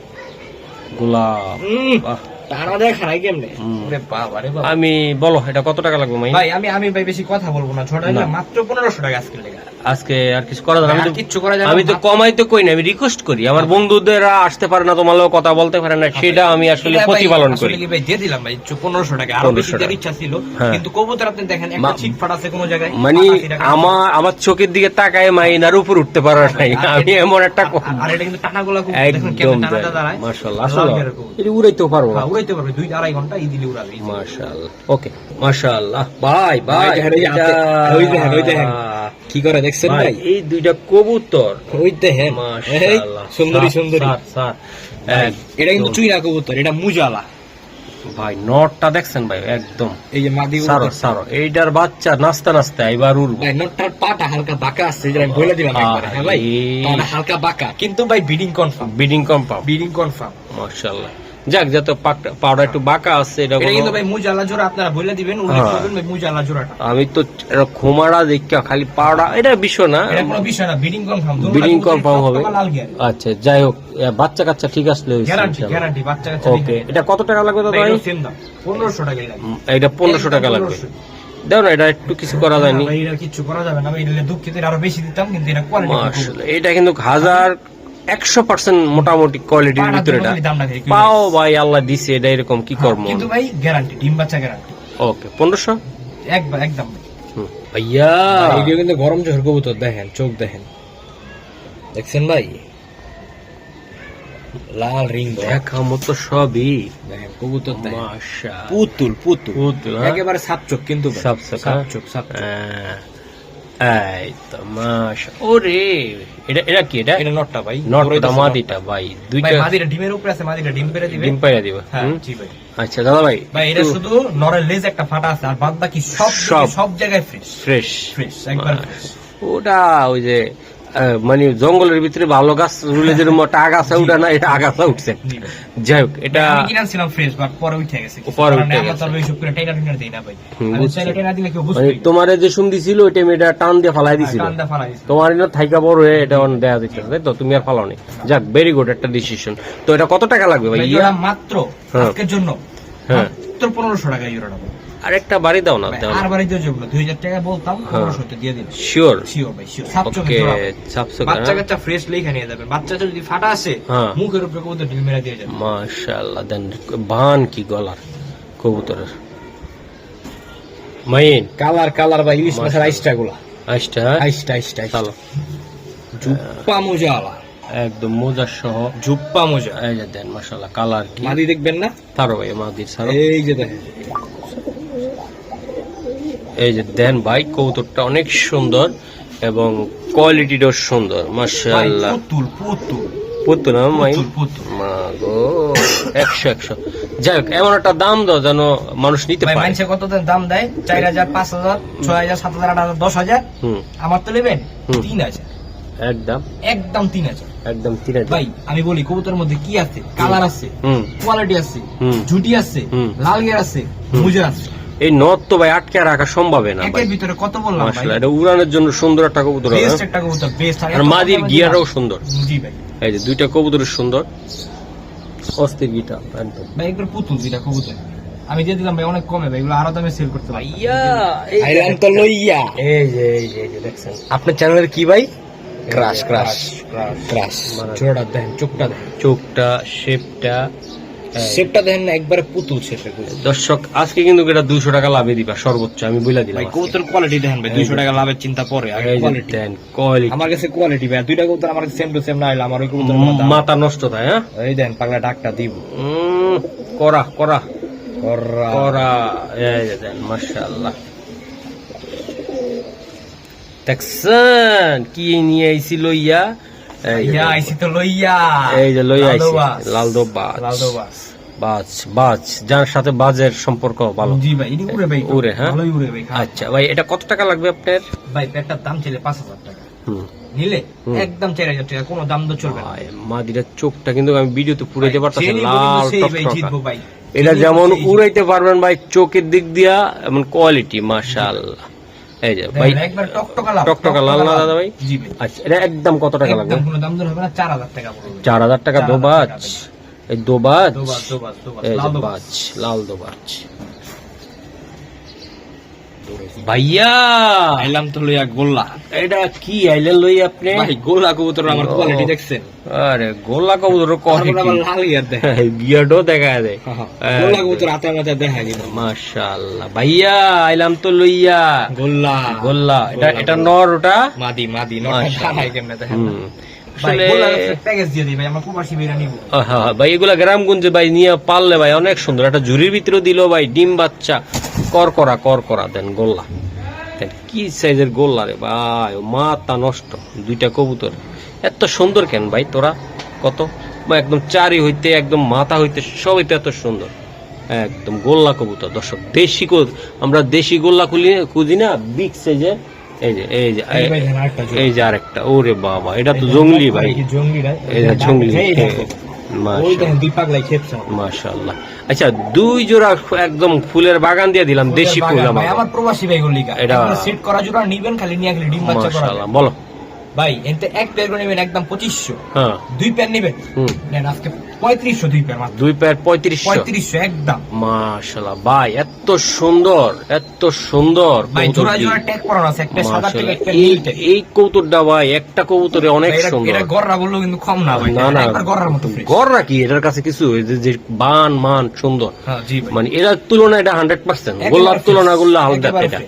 গোলাপ। বাহ, তারা দেখাই কেমনে, হুম। ওরে বাবা রে বাবা। আমি বলো এটা কত টাকা লাগবে মাই? ভাই আমি ভাই বেশি কথা বলবো না, ছড়া না। মাত্র 1500 টাকা আজকে লেগা। আজকে আর কিছু করা যাবে না? আর কিচ্ছু করা যাবে না। আমি তো কমাই তো কই না, আমি রিকোয়েস্ট করি, আমার বন্ধুদেরা আসতে পারে না, তোমার লোক কথা বলতে পারে না, সেটা আমি আসলে এটা ভাই, প্রতিপালন করি। আসলে কি ভাই দিয়ে দিলাম ভাই 1500 টাকা, আরো বেশি 1500 দেওয়ার ইচ্ছা ছিল, হ্যাঁ। কিন্তু কবুতর আপনি দেখেন একটা ছিটফাট আছে কোন জায়গায়, মানে 85 টাকা। আমার চোখের দিকে তাকায় মাইনার উপর উঠতে পারার নাই, আমি এমন একটা আর এটা কিন্তু টানাগুলা খুব দেখেন একদম কেমন টানাটা দাঁড়ায়, মাশাআল্লাহ, লাল আসলে গিয়ারের কবুতর। এটা উড়াইতেও পারবো। হ্যাঁ, উড়াইতে পারবে 2-2.5 ঘন্টা এই দিলে উড়াবে। মাশাআল্লাহ, ওকে, মাশাআল্লাহ ভাই ভাই, দেখেন, ওই যে এটা- হাতে- ওই দেখেন। কি করে দেখছেন ভাই, ভাই? এই দুইটা কবুতর ওই দেখেন, মাশাআল্লাহ, সুন্দরী স্যার, সুন্দরী। স্যার, স্যার, এটা কিন্তু চুইনা কবুতর, এটা মুজালা। ভাই নটটা দেখছেন ভাই, একদম এই যে মাদি সারো কবুতর, সারো, এইটার বাচ্চা নাস্তা নাস্তা এবার উড়বো। ভাই নটটার পাটা হালকা বাঁকা আছে, যেটা আমি বলে দিলাম একবারে। হ্যাঁ ভাই, পাটা হালকা বাঁকা, কিন্তু ভাই bidding confirm, bidding compound, bidding confirm. মাশাআল্লাহ। যাক, যত পাউডার একটু বাঁকা আছে, এটা এটা কোনো- কিন্তু ভাই মুজালা জোড়া, আপনারা বলে দিবেন, উল্লেখ হ্যাঁ। করবেন ভাই মুজালা জোড়াটা। আমি তো এটা খোমারা দেখা খালি পাউডার, এটা বিষয় না, এটা কোনো বিষয় না, বিডিং কনফার্ম, বিডিং কনফার্ম হবে। লাল গিয়ার, আচ্ছা, যাই হোক, বাচ্চা কাচ্চা ঠিক আসলে গ্যারান্টি গ্যারান্টি, বাচ্চা কাচ্চা ওকে। এটা কত টাকা লাগবে দাদা ভাই? সেম দাম 1500 টাকা লাগে। এটা 1500 টাকা লাগবে। 1500 দাও না, এটা একটু কিছু করা যায়নি। ভাই এটা কিছু করা যাবে না ভাই, এটা দুঃখিত, এটা আরো বেশি দিতাম, কিন্তু এটা কোয়ালিটি মাশাআল্লাহ, এটা কিন্তু 100% মোটামুটি কোয়ালিটির ভিতরে এটা দামটা দেখি পাও ভাই, আল্লাহ দিছে, এটা এরকম কি করবো। কিন্তু ভাই গ্যারান্টি, ডিম বাচ্চা গ্যারান্টি, ওকে, 1500 একবার একদম ভাই। ভাইয়া। এইগুলো কিন্তু গরম জোহর কবুতর, দেখেন চোখ দেখেন, দেখছেন ভাই লাল রিং দেখা মতো সবই দেখেন কবুতর দেখেন, মাশাআল্লাহ, পুতুল পুতুল পুতুল, হ্যাঁ? একেবারে সাপ চোখ, কিন্তু ভাই, সাপ চোখ, সাপ হ্যাঁ? চোখ, সাপ চোখ। এই তো মাশা, ওরে এটা কি? এটা এটা নটটা ভাই, নটটা মাদিটা ভাই, ভাই দুইটা মাদিটা ডিমের উপরে আছে, মাদিটা ডিম পেরে দিবে। ডিম পাইরা দিবা। হ্যাঁ হুম? জি ভাই। আচ্ছা দাদা ভাই, ভাই এটা শুধু নরের লেজ একটা ফাটা আছে, আর বাদ বাকি সব সব- সব জায়গায় ফ্রেশ ফ্রেশ ফ্রেশ, একবার ফ্রেশ। ওটা ওই যে মানে জঙ্গলের ভিতরে ভালো গাছ রুলে যে মোটা আগাছা উঠে না, এটা আগাছা উঠছে। যাই হোক, এটা আমি কিনেছিলাম ফ্রেশ, বাট পরে উঠে গেছে, পরে উঠে কারণ আমরা গেছে। তো আর ওইসব করে টাইনা টাইনা দেই না ভাই, হুম, আর বুঝছি। চাইলে টাইনা দিলে কেউ মানে বুঝবে না। তোমার যে শুনদি ছিল ওইটা মেয়েটা টান দিয়ে ফালাই দিছিল, কান্দা ফালাই দিছে। তোমার না থাইকা বড় হয়ে এটা দেয়া দিচ্ছে, তাই তো? তুমি আর ফালাও নি। যাক, ভেরি গুড একটা ডিসিশন। তো এটা কত টাকা লাগবে ভাই? ভাই এটা মাত্র হ্যাঁ। আজকের জন্য হ্যাঁ। মাত্র 1500 টাকা ইউরোটা ভাই। আরেকটা বাড়ি দাও না, দাও আর বাড়ি দিয়ে যাবো 2000 টাকা বলতাম, হ্যাঁ। 1500 তে দিয়ে দিবেন। শিওর। শিওর ভাই, শিওর। সাপ চোখে ওকে, জোড়া ভাই। সাপসো বাচ্চা কাচ্চা ফ্রেশ লেখা নিয়ে যাবেন, বাচ্চা যদি ফাটা আসে হ্যাঁ। মুখের উপরে কবুতর ডিম মেরে দিয়ে যাবে। মাশাআল্লাহ, দেন বান কি গলার কবুতরের মাইন কালার কালার বা ইলিশ মাছের মাশাআল্লাহ। আইসটা গুলা, আইসটা আইসটা আইসটা চলো, জুপ্পা মোজা আলা, একদম মোজা সহ। জুপ্পা মোজা। এই যে দেন, মাশাআল্লাহ, কালার কি মাদি দেখবেন না, তারো ভাই, মাদির সারো। এই যে দেখেন, এই যে দেন ভাই, কবুতরটা অনেক সুন্দর এবং কোয়ালিটিটাও সুন্দর, ভাই মাশাআল্লাহ। পুতুল পুতুল পুতুল না মাই? পুতুল পুতুল। মা গো, 100 যাই হোক, এমন একটা দাম দাও যেন মানুষ নিতে ভাই পারে। মানুষে কত দাম দেয়? 4000, 5000, 6000, 7000, 8000, 10000। হুম, আমার তো নেবেন হুম। 3000, একদম একদম 3000। একদম 3000। ভাই আমি বলি কবুতরের মধ্যে কি আছে? কালার আছে, হুম, কোয়ালিটি আছে, হুম। ঝুটি আছে, হুম। লাল গিয়ার আছে, মুজা আছে, এই নথ তো ভাই আটকে রাখা সম্ভব না ভাই। একের ভিতরে কত বললাম ভাই, মাশাআল্লাহ, এটা উড়ানোর জন্য সুন্দর একটা কবুতর, বেস্ট একটা কবুতর, বেস্ট। আর মাদির গিয়ারও সুন্দর। জি ভাই। এই যে দুইটা কবুতর সুন্দর, অস্থির গিটা একদম ভাই একবার পুতুল যেটা কবুতর আমি দিয়ে দিলাম ভাই অনেক কমে ভাই, এগুলো আরো দামে সেল করতে পারি। আইলাম তো লইয়া। এই যে দেখছেন আপনার চ্যানেলের কি ভাই? ক্রাশ ক্রাশ ক্রাশ জোড়াটা দেখেন, চোখটা দেখেন, চোখটা শেপটা দেখেন না, একবারে পুতুল শেপের। দর্শক আজকে কিন্তু এটা 200 টাকা লাভে দিবা সর্বোচ্চ, আমি বলে দিলাম। ভাই কবুতর কোয়ালিটি দেখেন ভাই, 200 টাকা লাভের চিন্তা পরে আগে কোয়ালিটি দেন, কোয়ালিটি আমার কাছে কোয়ালিটি ভাই। দুইটা কবুতর আমার কাছে সেম টু সেম না হইলে আমার ওই কবুতর মাথা নষ্ট থাকে। হ্যাঁ এই দেন পাগলা ডাকটা দিব করা করা করা করা। এই যে দেন মাশাআল্লাহ, দেখছেন কি নিয়ে আইছি লইয়া। ইয়া আইছি তো লইয়া, এই যে লইয়া আইছি লালদো বাজ বাজ, যার সাথে বাজের সম্পর্ক ভালো। জি ভাই ইনি উড়ে ভাই, উড়ে। হ্যাঁ ভালোই উড়ে ভাই। আচ্ছা ভাই এটা কত টাকা লাগবে আপনার? ভাই পেটটার দাম ছিল 5000 টাকা, নিলে একদম 4000 টাকা, কোনো দাম তো চলবে না। মাদিরার চোখটা কিন্তু আমি ভিডিওতে পুরাইতে পারতাছি, সেই লাল সেই ভাই টকটকা। জিতবো ভাই, এটা যেমন উড়াইতে পারবেন ভাই চোখের দিক দিয়া, এমন কোয়ালিটি মাশাআল্লাহ। এই যে ভাই একবার টকটকা লাল, টকটকা লাল না দাদা ভাই? জি ভাই। আচ্ছা এটা একদম কত টাকা লাগবে? একদম কোনো দাম দর হবে না, 4000 টাকা পড়বে। 4000 টাকা দোবাজ, এই দোবাজ, দোবাজ এই যে লাল বাজ, লাল দোবাজ। ভাইয়া আইলাম তো লইয়া গোল্লা। এটা কি আইলেন লই আপনি? ভাই গোল্লা কবুতর আমার কোয়ালিটি দেখছেন? আরে গোল্লা কবুতর কোয়ালিটি, আমার লাল ইয়ার দেখ, বিয়ার্ডও দেখা যায়। গোল্লা কবুতর হাতে মাথা দেখা গেল। মাশাআল্লাহ ভাইয়া আইলাম তো লইয়া গোল্লা গোল্লা। এটা নর, ওটা মাদি মাদি নটা খাই কেমনে দেখেন না? ভাই আসলে গোল্লা প্যাকেজ দিয়ে দিই ভাই, আমার প্রবাসী ভাইরা নিব। হ্যাঁ ভাই এগুলা গ্রামগঞ্জে ভাই নিয়ে পাললে ভাই অনেক সুন্দর। একটা ঝুড়ির ভিতরে দিল ভাই ডিম বাচ্চা, কর করা দেন গোল্লা। দেন কি সাইজের গোল্লা রে ভাই, মাথা নষ্ট। দুইটা কবুতর এত সুন্দর কেন ভাই তোরা? কত বা একদম চারি হইতে একদম মাথা হইতে সবই তো এত সুন্দর, একদম গোল্লা কবুতর। দর্শক দেশি আমরা দেশি গোল্লা খুঁজি না, বিগ সাইজের। এই যে এই যে আরেকটা, ওরে বাবা এটা তো জঙ্গলি ভাই, এটা জঙ্গলি। মাশাআল্লাহ। আচ্ছা দুই জোড়া একদম ফুলের বাগান দিয়ে দিলাম, দেশি ফুল। আমার প্রবাসী ভাই গুলিকা এটা সেট করা জোড়া নিবেন, খালি নিয়ে গেলে ডিম বাচ্চা করা। মাশাআল্লাহ বলো ভাই এতে এক পেয়ার করে নেবেন একদম 2500। হ্যাঁ দুই পেয়ার নেবেন নেন আজকে 3500, দুই পেয়ার মাত্র। দুই পেয়ার 3500 একদম। মাশাআল্লাহ ভাই এত সুন্দর ভাই জোড়া জোড়া ট্যাগ করানো আছে, একটা সাদা ট্যাগ একটা নীল ট্যাগ। এই কবুতরটা ভাই একটা কবুতরে অনেক সুন্দর। এটা গররা বললো কিন্তু কম না ভাই, না একবার গররার মতো ফ্রেশ। গররা কি এটার কাছে কিছু যে মান সুন্দর। হ্যাঁ জি ভাই, মানে এটার তুলনায় এটা 100%, গোল্লার তুলনা করলে আলাদা এটা।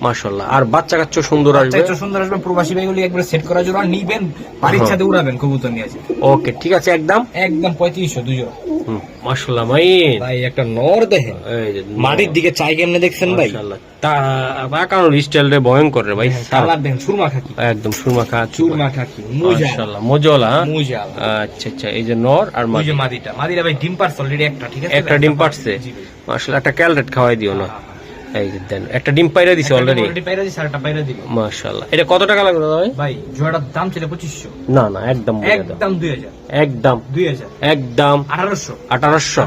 মাশাআল্লাহ। আর বাচ্চা কাচ্চা সুন্দর আসবে, বাচ্চা সুন্দর আসবে। প্রবাসী ভাইগুলি একবার সেট করা জোড়া নিবেন, বাড়ির ছাদে উড়াবেন কবুতর নিয়ে আসে। ওকে ঠিক আছে একদম 3500 দুই জোড়া। মাশাআল্লাহ মাইন ভাই একটা নর দেখেন, এই যে মাটির দিকে চাই কেমনে দেখছেন ভাই? মাশাআল্লাহ তা বাঁকানোর স্টাইল রে ভয়ঙ্কর রে ভাই। কালার দেখেন সুরমা খাকি, একদম সুরমা খাকি। মাশাআল্লাহ মজলা। আচ্ছা এই যে নর আর ওই যে মাদিটা ভাই ডিম পারছে অলরেডি একটা, ঠিক আছে একটা ডিম পারছে। মাশাআল্লাহ একটা ক্যালরেট খাওয়াই দিও না। এই যে দেন একটা ডিম পাইরা দিছে অলরেডি পাইরা দিছে, আরেকটা পাইরা দিব। মাশাআল্লাহ। এটা কত টাকা লাগবে ভাই? ভাই জোড়াটার দাম ছিল 2500। না একদম 2000, একদম 2000, একদম 1800,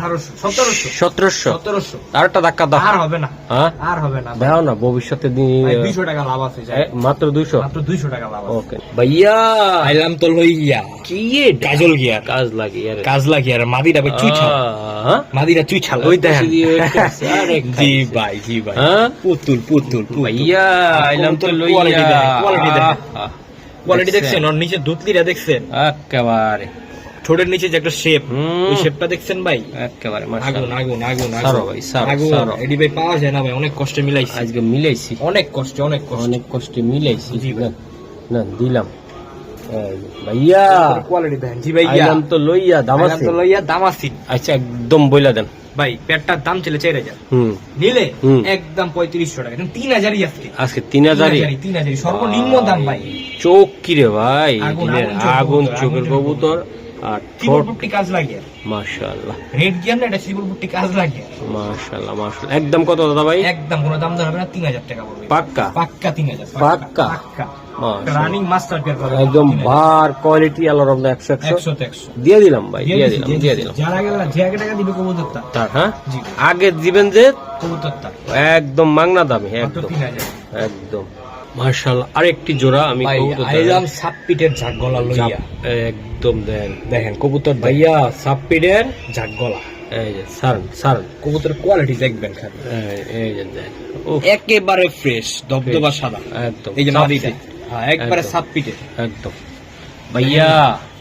1700। আরেকটা ধাক্কা দাও। আর হবে না, হ্যাঁ আর হবে না। দাও না, ভবিষ্যতে 200 টাকা লাভ আছে, মাত্র 200 টাকা লাভ আছে। ওকে ভাইয়া আইলাম তো লইয়া কি কাজল গিয়ার কাজ লাগিয়ার মাদিরা ভাই চুইছাল, মাদিরা চুইছাল ওই দেখেন। জি ভাই পুতুল ভাইয়া আইলাম তো লইয়া। কোয়ালিটি দেখছেন? ওর নিচে দুতলিরা দেখছেন? একেবারে ঠোঁটের নিচে যে একটা শেপ, ওই শেপটা দেখছেন ভাই? একেবারে আগুন সারো ভাই, সারো। এডি ভাই পাওয়া যায় না ভাই, অনেক কষ্টে মিলাইছি আজকে, মিলাইছি অনেক কষ্টে মিলাইছি। জি ভাই। না দিলাম ভাইয়া কোয়ালিটি দেখেন। জি ভাই আইলাম তো লইয়া দামাসিন। আচ্ছা একদম বইলা দেন ভাই পেটটার দাম ছিল 4000, নিলে একদম 3500 টাকা, 3000ই আজকে 3000 সর্বনিম্ন দাম ভাই। চোখ কি রে ভাই, আগুন চোখের কবুতর। আর ত্রিপুরপুটি কাজ লাগিয়ে মাশাআল্লাহ, রেড গিয়ার না এটা ত্রিপুরপুটি কাজ লাগিয়ে মাশাআল্লাহ। একদম কত দাদা ভাই? একদম কোনো দাম দর হবে না, 3000 টাকা পড়বে। পাক্কা 3000 পাক্কা রানিং মাস্টার পেয়ার পাবেন একদম ভার কোয়ালিটি আল্লাহর রহমতে 100 দিয়ে দিলাম ভাই, দিয়ে দিলাম। যার আগে যে আগে টাকা দিবে কবুতরটা তার, হ্যাঁ আগে দিবেন যে কবুতরটা একদম মাংনা দামে, একদম 3000। একদম মাশাআল্লাহ আরেকটি জোড়া আমি ভাই কবুতর আইলাম সাপপিটের ঝাক গলা লইয়া একদম দেন দেখেন কবুতর ভাইয়া সাপপিটের ঝাক গলা এই যে সারন কবুতরের কোয়ালিটি দেখবেন খালি এই যে দেন একেবারে ফ্রেশ দবদবা সাদা একদম এই যে মাদিটা হ্যাঁ একবারে একদম। সাপপিটের একদম ভাইয়া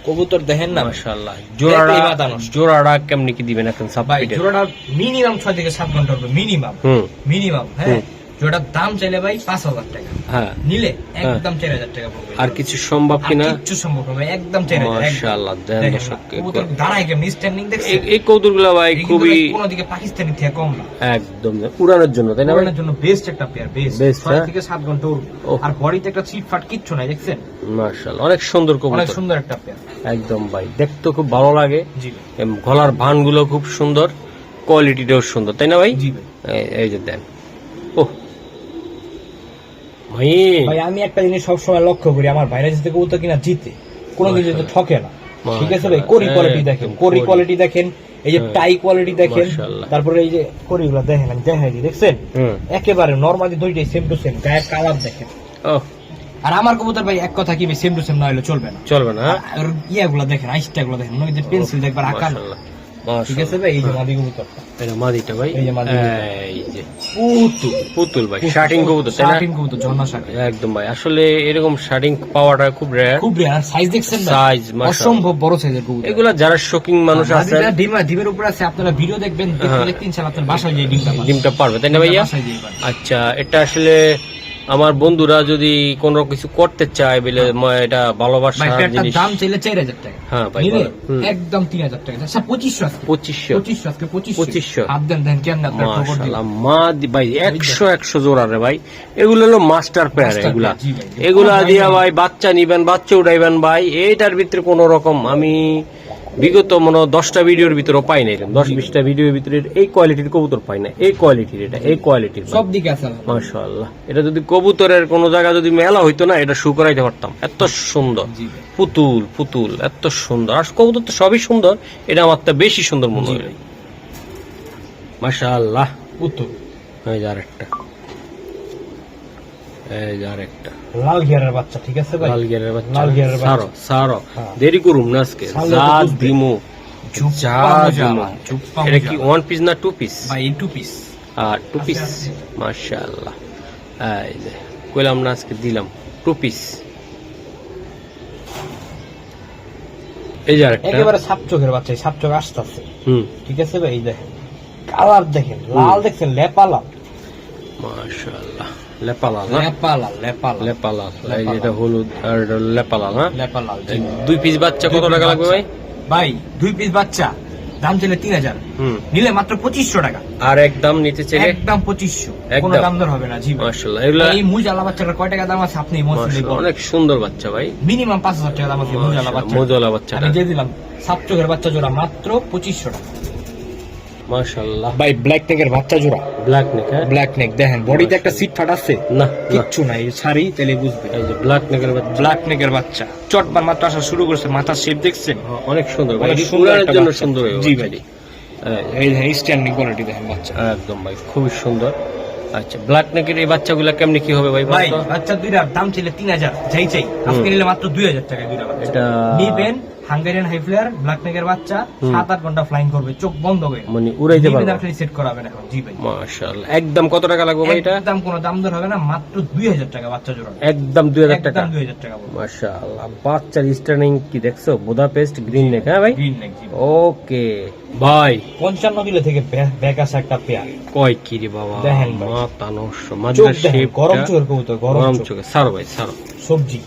কবুতর দেখেন না মাশাআল্লাহ দেখলেই মাথা নষ্ট। জোড়াটা কেমনি কি দিবেন এখন ভাই সাবপিটে জোড়াটা মিনিমাম 6 থেকে 7 ঘন্টা হবে মিনিমাম হ্যাঁ জোড়াটার দাম চাইলে ভাই 5000 টাকা হ্যাঁ নিলে একদম 4000 টাকা পড়বে আর কিছু সম্ভব আর কিনা কিচ্ছু সম্ভব হবে একদম 4000 মাশাআল্লাহ দেন দর্শক কবুতর দাঁড়ায় কেমন স্ট্যান্ডিং দেখছেন এই কবুতরগুলো ভাই খুবই কোনো দিকে পাকিস্তানি থেকে কম না একদম উড়ানোর জন্য তাই না ভাই? উড়ানোর জন্য বেস্ট একটা পেয়ার বেস্ট Best, 6 হ্যাঁ? থেকে 7 ঘন্টা উড়বে ওহ। আর বডিতে একটা চিট ফাট কিচ্ছু নাই দেখছেন মাশাআল্লাহ অনেক সুন্দর অনেক কবুতর সুন্দর একটা পেয়ার একদম ভাই দেখতে খুব ভালো লাগে জি গলার ভানগুলো খুব সুন্দর কোয়ালিটিটাও সুন্দর তাই না ভাই জি ভাই এই যে দেন ও ভাই ভাই আমি একটা জিনিস সবসময় লক্ষ্য করি আমার ভাইরা যেতে কবুতর কিনা জিতে কোনোদিন যেতে ঠকে না ঠিক আছে ভাই কোরি কোয়ালিটি দেখেন কোরি কোয়ালিটি দেখেন এই যে টাই কোয়ালিটি দেখেন মাশাআল্লাহ। তারপরে এই যে কোরিগুলো দেখেন আমি দেখাই দিই দেখছেন হুম একেবারে নরমালি দুইটাই সেম টু সেম গায়ের কালার দেখেন ও আর আমার কবুতর ভাই এক কথা কি সেম টু সেম না হলে চলবে না চলবে না হ্যাঁ? আর ইয়াগুলো দেখেন আইসটাগুলো দেখেন মনে হয় যে পেন্সিল দেখবার আকার না। মাশাআল্লাহ ঠিক আছে ভাই এই যে মাদি কবুতরটা এটা মাদিটা ভাই এই যে মাদি এই যে পুতু পুতুল ভাই শার্টিং কবুতর তাই না শার্টিং কবুতর ঝর্ণা শার্টিং একদম ভাই আসলে এরকম শার্টিং পাওয়াটা খুব রেয়ার খুব রেয়ার সাইজ দেখছেন ভাই? Size, মাশাআল্লাহ। অসম্ভব বড় সাইজের কবুতর এগুলা যারা শোকিং মানুষ আছে মাদিটা ডিমের উপর আছে আপনারা ভিডিও দেখবেন দেখলে ইনশাআল্লাহ আপনার বাসায় গিয়ে ডিমটা পাবেন। ডিমটা পারবে তাই না ভাইয়া বাসায় গিয়ে পাবেন। আচ্ছা এটা আসলে আমার বন্ধুরা যদি কোনো কিছু করতে চায় বলে এটা ভাই ভালোবাসার পেয়ারটার জিনিস দাম চাইলে 4000 টাকা হ্যাঁ ভাই নিলে বলো। হুম। একদম 3000 টাকা আচ্ছা 2500 আজকে 2500 2500 আজকে 2500 2500 হাত দেন দেন কেন না আপনার খবর দিন মাশাআল্লাহ ভাই 100 জোড়া রে ভাই এগুলো হলো মাস্টার পেয়ার Master এগুলা pair, জি ভাই, জি। এগুলা কোনো দিয়া ভাই ভাই বাচ্চা নিবেন বাচ্চা উঠাইবেন ভাই এইটার ভিতরে কোন রকম আমি বিগত মনে হয় 10টা ভিডিওর ভিতরে পাই না এরকম 10-20টা ভিডিওর ভিতরে এই কোয়ালিটির কবুতর পাই না এই কোয়ালিটির এটা এই কোয়ালিটির সব দিকে আছে মাশাআল্লাহ এটা যদি কবুতরের কোন জায়গা যদি মেলা হইতো না এটা শু করাইতে পারতাম এত সুন্দর জি ভাই পুতুল এত সুন্দর আর কবুতর তো সবই সুন্দর এটা আমার তো বেশি সুন্দর মনে জি হয় ভাই। মাশাআল্লাহ পুতুল এই যে আরেকটা এই যে আরেকটা লাল গিয়ারের বাচ্চা ঠিক আছে ভাই লাল গিয়ারের বাচ্চা লাল গিয়ারের বাচ্চা। সারো হ্যাঁ। দেরি করুম না আজকে সারলে তো যা বুঝবে। দিমু ঝুপ্পা যা মজা, দিমু। ঝুপ্পা এটা মজা। কি ওয়ান পিস না টু পিস ভাই এই টু পিস আর টু পিস আছে। মাশাআল্লাহ এই যে কইলাম না আজকে দিলাম টু পিস এই যে আরেকটা একেবারে সাপ চোখের বাচ্চা এই সাপ চোখ আসতেছে হুম ঠিক আছে ভাই এই দেখেন কালার দেখেন লাল দেখছেন লেপা লাল মাশাআল্লাহ লেপালাল না লেপা লাল লেপা লাল লেপালাল এই যে এটা হলুদ আর এটা লেপালাল না লেপা লাল জি। এই 2 পিস বাচ্চা কত টাকা লাগবে ভাই ভাই 2 পিস বাচ্চা দাম চলে 3000 হুম নিলে মাত্র 2500 টাকা আর একদম নিতে চাইলে একদম 2500 কোনো একদম। দাম দর হবে না জি ভাই মাশাআল্লাহ এগুলা এই মুজালা বাচ্চাটার কয় টাকা দাম আছে আপনি মাশাআল্লাহ অনেক সুন্দর বাচ্চা ভাই মিনিমাম 5000 টাকা দাম আছে মুজালা বাচ্চা মোজলা বাচ্চাটা আমি দিয়ে দিলাম সাপ চোখের বাচ্চা জোড়া মাত্র 2500 টাকা মাশাআল্লাহ ভাই ব্ল্যাক নেকের বাচ্চা জোড়া ব্ল্যাক নেক হ্যাঁ ব্ল্যাক নেক দেখেন বডিতে একটা সিট ফাট আছে না কিচ্ছু নাই ছাড়ি তাহলে বুঝবে এই যে ব্ল্যাক নেকের বাচ্চা ব্ল্যাক নেকের বাচ্চা চটবার মাত্র আসা শুরু করছে মাথার শেপ দেখছেন অনেক সুন্দর ভাই অনেক এটি সুন্দর কুড়ানোর একটা জন্য বাচ্চা। সুন্দর জি ভাই। এই এই স্ট্যান্ডিং কোয়ালিটি দেখেন বাচ্চা একদম ভাই খুবই সুন্দর আচ্ছা ব্ল্যাক নেকের এই বাচ্চাগুলা কেমনে কি হবে ভাই ভাই বলো তো? বাচ্চা দুইটার দাম ছিল 3000 চাই আজকে নিলে মাত্র 2000 টাকা দুইটা বাচ্চা এটা নিবেন হাঙ্গেরিয়ান হাই ফ্লায়ার ব্ল্যাক নেকের বাচ্চা 7-8 ঘন্টা ফ্লাইং করবে চোখ বন্ধ করে মানে উড়াইতে পারবে সেট করাবেন এখন জি ভাই মাশাআল্লাহ একদম কত টাকা লাগবে ভাই এটা একদম কোনো দাম দর হবে না মাত্র 2000 টাকা বাচ্চা জোড়া একদম 2000 টাকা একদম 2000 টাকা বলবো মাশাআল্লাহ বাচ্চার স্টার্নিং কি দেখছো বুদাপেস্ট গ্রিন নেক হ্যাঁ ভাই গ্রিন নেক জি ওকে ভাই 55 কিলো থেকে ব্যাক আসা একটা পেয়ার কয় কি রে বাবা দেখেন ভাই। মাথা নষ্ট চোখ মাঝে দেখেন শেপ গরম চোখের কবুতর গরম গরম চোখ চোখে সারো ভাই সারো সবজি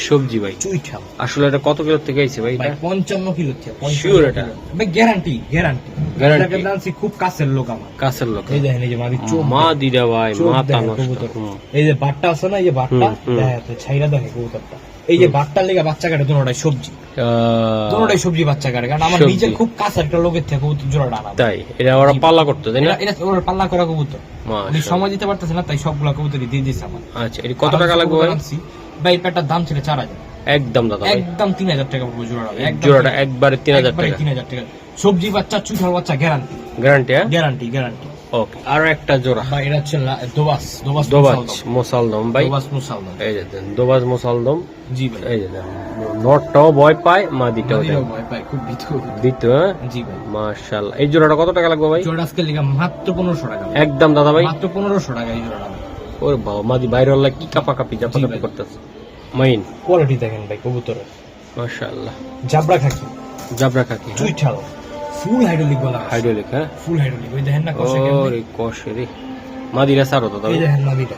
সবজি ভাই চুইঠা আসলে এটা কত কিলো থেকে আইছে ভাই ভাই এটা 55 কিলো থেকে 55 Sure এটা? কিলো। ভাই গ্যারান্টি গ্যারান্টি Guarantee? দানছি খুব কাছের লোক আমার কাছের লোক এই দেখেন এই যে মাদি চোখ মা দেখেন, দিদা ভাই চোখ মাথা দেখেন নষ্ট কবুতর। হুম। এই যে বাটটা আছে না এই যে বাটটা হুম। দেখেন ছাইরা দেখে কবুতরটা এই যে বাটটার লেগে বাচ্চা কাটে দুটোটাই সবজি দুটোটাই সবজি বাচ্চা কাটে কারণ আমার সবজি। নিজের খুব কাছের একটা লোকের থেকে কবুতর জোড়াটা আনা তাই এটা ওরা পাল্লা করতো তাই না এটা ওর পাল্লা করা কবুতর উনি মাশাআল্লাহ। সময় দিতে পারতেছে না তাই সবগুলা কবুতরই দিয়ে দিয়েছে আমার আচ্ছা এটা কত টাকা লাগবে ভাই ভাই এই পেটার দাম ছিল 4000 একদম দাদা ভাই একদম 3000 টাকা পড়বে জোড়াটা একদম জোড়াটা একবারে 3000 একবারে টাকা 3000 টাকা সবজি বাচ্চা চুঠাল বাচ্চা গ্যারান্টি গ্যারান্টি হ্যাঁ গ্যারান্টি গ্যারান্টি ওকে, আর একটা জোড়া ভাই এটা হচ্ছে দোবাস দোবাস দোবাজ মোসালদম ভাই, দোবাস মুসালদম। এই যে দেন দোবাজ মোসালদম, জি ভাই। এই যে দেন নটটাও ভয় পায়, মাদিটাও মাদিরাও দেন ভয় পায়, খুব ভীতু। দিত। হ্যাঁ জি ভাই। মাশাআল্লাহ, এই জোড়াটা কত টাকা লাগবে ভাই? জোড়া আজকে লিগা মাত্র 1500 টাকা। একদম দাদা ভাই, মাত্র 1500 টাকা এই জোড়াটা। ওরে বাবা, মাদি বাইরে হল্লা কি কাপাকাপি জাপাকাপি ভাই। করতেছে। মাইন কোয়ালিটি দেখেন ভাই কবুতরের, মাশাআল্লাহ, জাবরা খাকি, জাবরা কাকি, চুইঠাল, ফুল হাইড্রোলিক বলা হয়। হাইড্রোলিক। হ্যাঁ, ফুল হাইড্রোলিক, ওই দেখেন না কষে কেমনে। ওরে কষে রে, মাদিরা সারো দাদা এই ভাই। দেখেন মাদিটা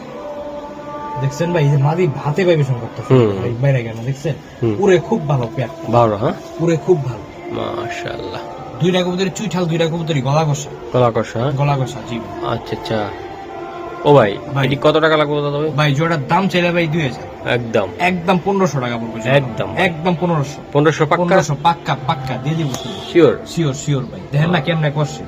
দেখছেন ভাই, এই যে মাদি ভাতে ভাইবেশন করতেছে হুম। ভাই, বাইরে গেল দেখছেন। হুম। পুরে খুব ভালো পেট, ভালো। হ্যাঁ পুরে খুব ভালো। মাশাআল্লাহ, দুইটা কবুতরের চুইঠাল, দুইটা কবুতরই গলা কষা, কলা কষা। হ্যাঁ? গলা কষা। জি ভাই। আচ্ছা আচ্ছা, ও ভাই ভাই। এটি কত টাকা লাগবে দাদা ভাই? ভাই জোড়ার দাম চাইলে ভাই 2000, একদম একদম 1500 টাকা পড়বে জোড়া। একদম। একদম 1500, 1500 পাক্কা 1500 পাক্কা পাক্কা দিয়ে দিব। শিওর। শিওর শিওর ভাই, দেখেন না কেমনে করছে।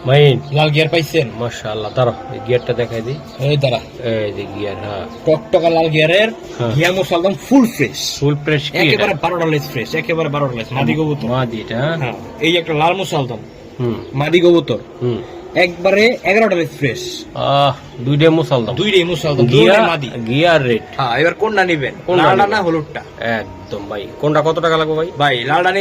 মাইন লাল গিয়ার পাইছেন? মাশাআল্লাহ, দাঁড়া এই গিয়ারটা দেখাই দিই। এই দাঁড়া, এই যে গিয়ার। হ্যাঁ, টকটকা লাল গিয়ারের হ্যাঁ। গিয়া মুসালদম ফুল ফ্রেশ, ফুল ফ্রেশ কি এটা? একেবারে 12টা লেস ফ্রেশ, একেবারে 12টা লেস মাদি কবুতর। মাদি এটা। হ্যাঁ, এই একটা লাল মুসালদম হুম মাদি কবুতর, হুম, একবারে 11টা লেস ফ্রেশ, দুইটা মুসালদম, দুইটাই মুসালদম, গিয়া দুইটাই মাদি। গিয়ার রেট হ্যাঁ, এবার কোনটা নেবেন, কোনটা লালটা নেবেন? না হলুদটা? একদম ভাই, কোনটা কত টাকা লাগবে ভাই? ভাই লালটা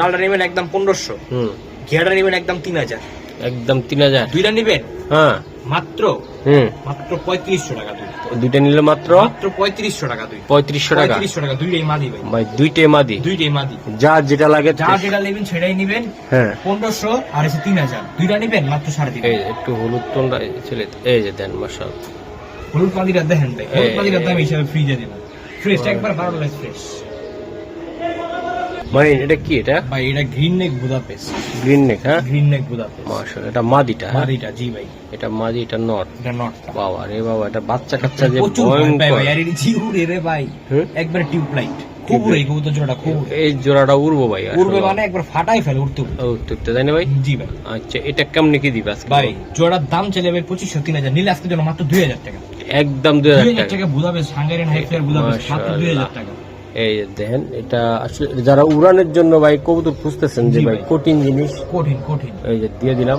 লালটা নেবেন একদম 1500, হুম, ঘিয়াটা নেবেন একদম 3000, একদম 3000। দুইটা নেবেন হ্যাঁ, মাত্র হুম, মাত্র 3500 টাকা দুই, দুইটা নিলে মাত্র মাত্র 3500 টাকা দুই, 3500 টাকা 3500 টাকা দুইটাই মাদি ভাই, ভাই, দুইটাই মাদি, দুইটাই মাদি। যা যেটা লাগে। যা যেটা নেবেন সেটাই নেবেন, হ্যাঁ, 1500 আর এসে 3000, দুইটা নেবেন মাত্র 3.5। এই যে একটু হলুদ টোনটা ছেলে, এই যে দেন মাশাআল্লাহ, হলুদ মাদিটা দেখেন ভাই, হলুদ এই- মাদিটার দাম হিসাবে ফ্রিজে দিবেন, ফ্রেশ একবার 12 লাইস ফ্রেশ। মাইন এটা কি? এটা ভাই এটা গ্রিন নেক বুদাপেস্ট, গ্রিন নেক। হ্যাঁ গ্রিন নেক বুদাপেস্ট মাশাআল্লাহ, এটা মাদিটা। হ্যাঁ? মাদিটা। জি ভাই, এটা মাদি, এটা নট। এটা নট বাবা রে বাবা, এটা বাচ্চা কাচ্চা যে প্রচুর ভয় পায় ভয়ঙ্কর। ভাই, আর এটি জিউরে রে ভাই, হুম? একবার টিউব লাইট খুব উড়ে কবুতর জোড়া, খুব উড়ে। এই জোড়াটা উড়বো ভাই, উড়বে মানে একবার ফাটাই ফেলে উড়তে উড়তে। ও তুইতে জানি ভাই। জি ভাই। আচ্ছা, এটা কেমনে কি দিবে আজকে ভাই জোড়ার দাম চলে ভাই 2500 3000, নিলে আজকে জন্য মাত্র 2000 টাকা। একদম 2000 2000 টাকা। টাকা বুদাপেস্ট, হাঙ্গেরিয়ান হাইফায়ার বুদাপেস্ট, মাত্র 2000 টাকা। এই যে দেখেন, এটা আসলে যারা উড়ানের জন্য ভাই কবুতর খুঁজতেছেন যে জি ভাই ভাই। কঠিন জিনিস, কঠিন কঠিন। এই যে দিয়ে দিলাম।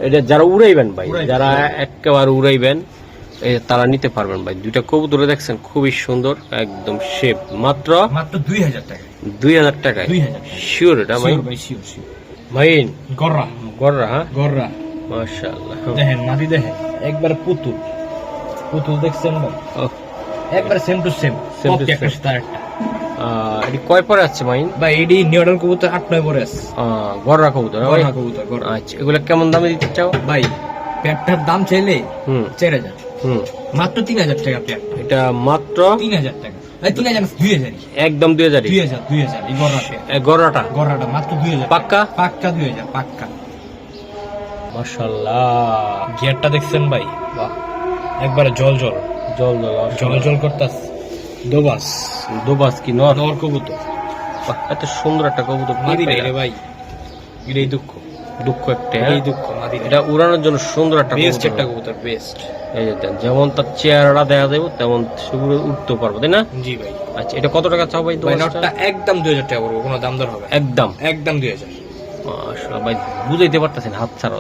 এটা যারা উড়াইবেন ভাই, উড়াইবেন। যারা একেবারে উড়াইবেন, এই যে তারা নিতে পারবেন ভাই। দুইটা কবুতরে দেখছেন খুবই সুন্দর, একদম শেপ, মাত্র মাত্র 2000 টাকা। 2000 টাকায়। 2000 শিওর এটা ভাই? শিওর ভাই, শিওর শিওর। মাইন গররা গররা। হ্যাঁ গররা মাশাআল্লাহ। দেখেন, মাদি দেখেন, একবার পুতুল পুতুল দেখছেন ভাই, ও, একবার same to same, Same to copy একটা same. তার একটা। এটি কয় পরে আছে মাইন? ভাই এডি নিউডাল কবুতর 8-9 পরে আছে। গররা কবুতর। হ্যাঁ ভাই? গররা কবুতর, গররা। আচ্ছা, এগুলা কেমন দামে দিতে চাও? ভাই পেটটার দাম চাইলে হুম 4000, হুম, মাত্র 3000 টাকা পেট। এটা মাত্র 3000 টাকা ভাই, 3000 2000, একদম 2000। 2000 এই গররা পেট, গররাটা গররাটা মাত্র 2000 পাক্কা? পাক্কা 2000 পাক্কা। মাশাআল্লাহ, গিয়ারটা দেখছেন ভাই, বাহ, একবারে জল জল জল জল জল জল করতাছে। দোবাস দোবাস কি নর? নর কবুতর, বাহ, এত সুন্দর একটা কবুতর মাদি পেয়ে নাই রে গেলাম। ভাই, এটাই দুঃখ, দুঃখ একটা। এই দুঃখ মাদি। এটা উড়ানোর জন্য সুন্দর একটা বেস্ট কবুতর। একটা কবুতর, বেস্ট। এই যে দেন, যেমন তার চেহারাটা দেখা যাবে তেমন সেগুলো উঠতে পারবো, তাই না? জি ভাই। আচ্ছা, এটা কত টাকা চাও ভাই? ভাই দোবাসটা? নটটা একদম 2000 টাকা পড়বে, কোনো দাম দর হবে না। একদম একদম 2000। মাশাআল্লাহ ভাই, বুঝাইতে পারতেছেন, হাত ছাড়ো,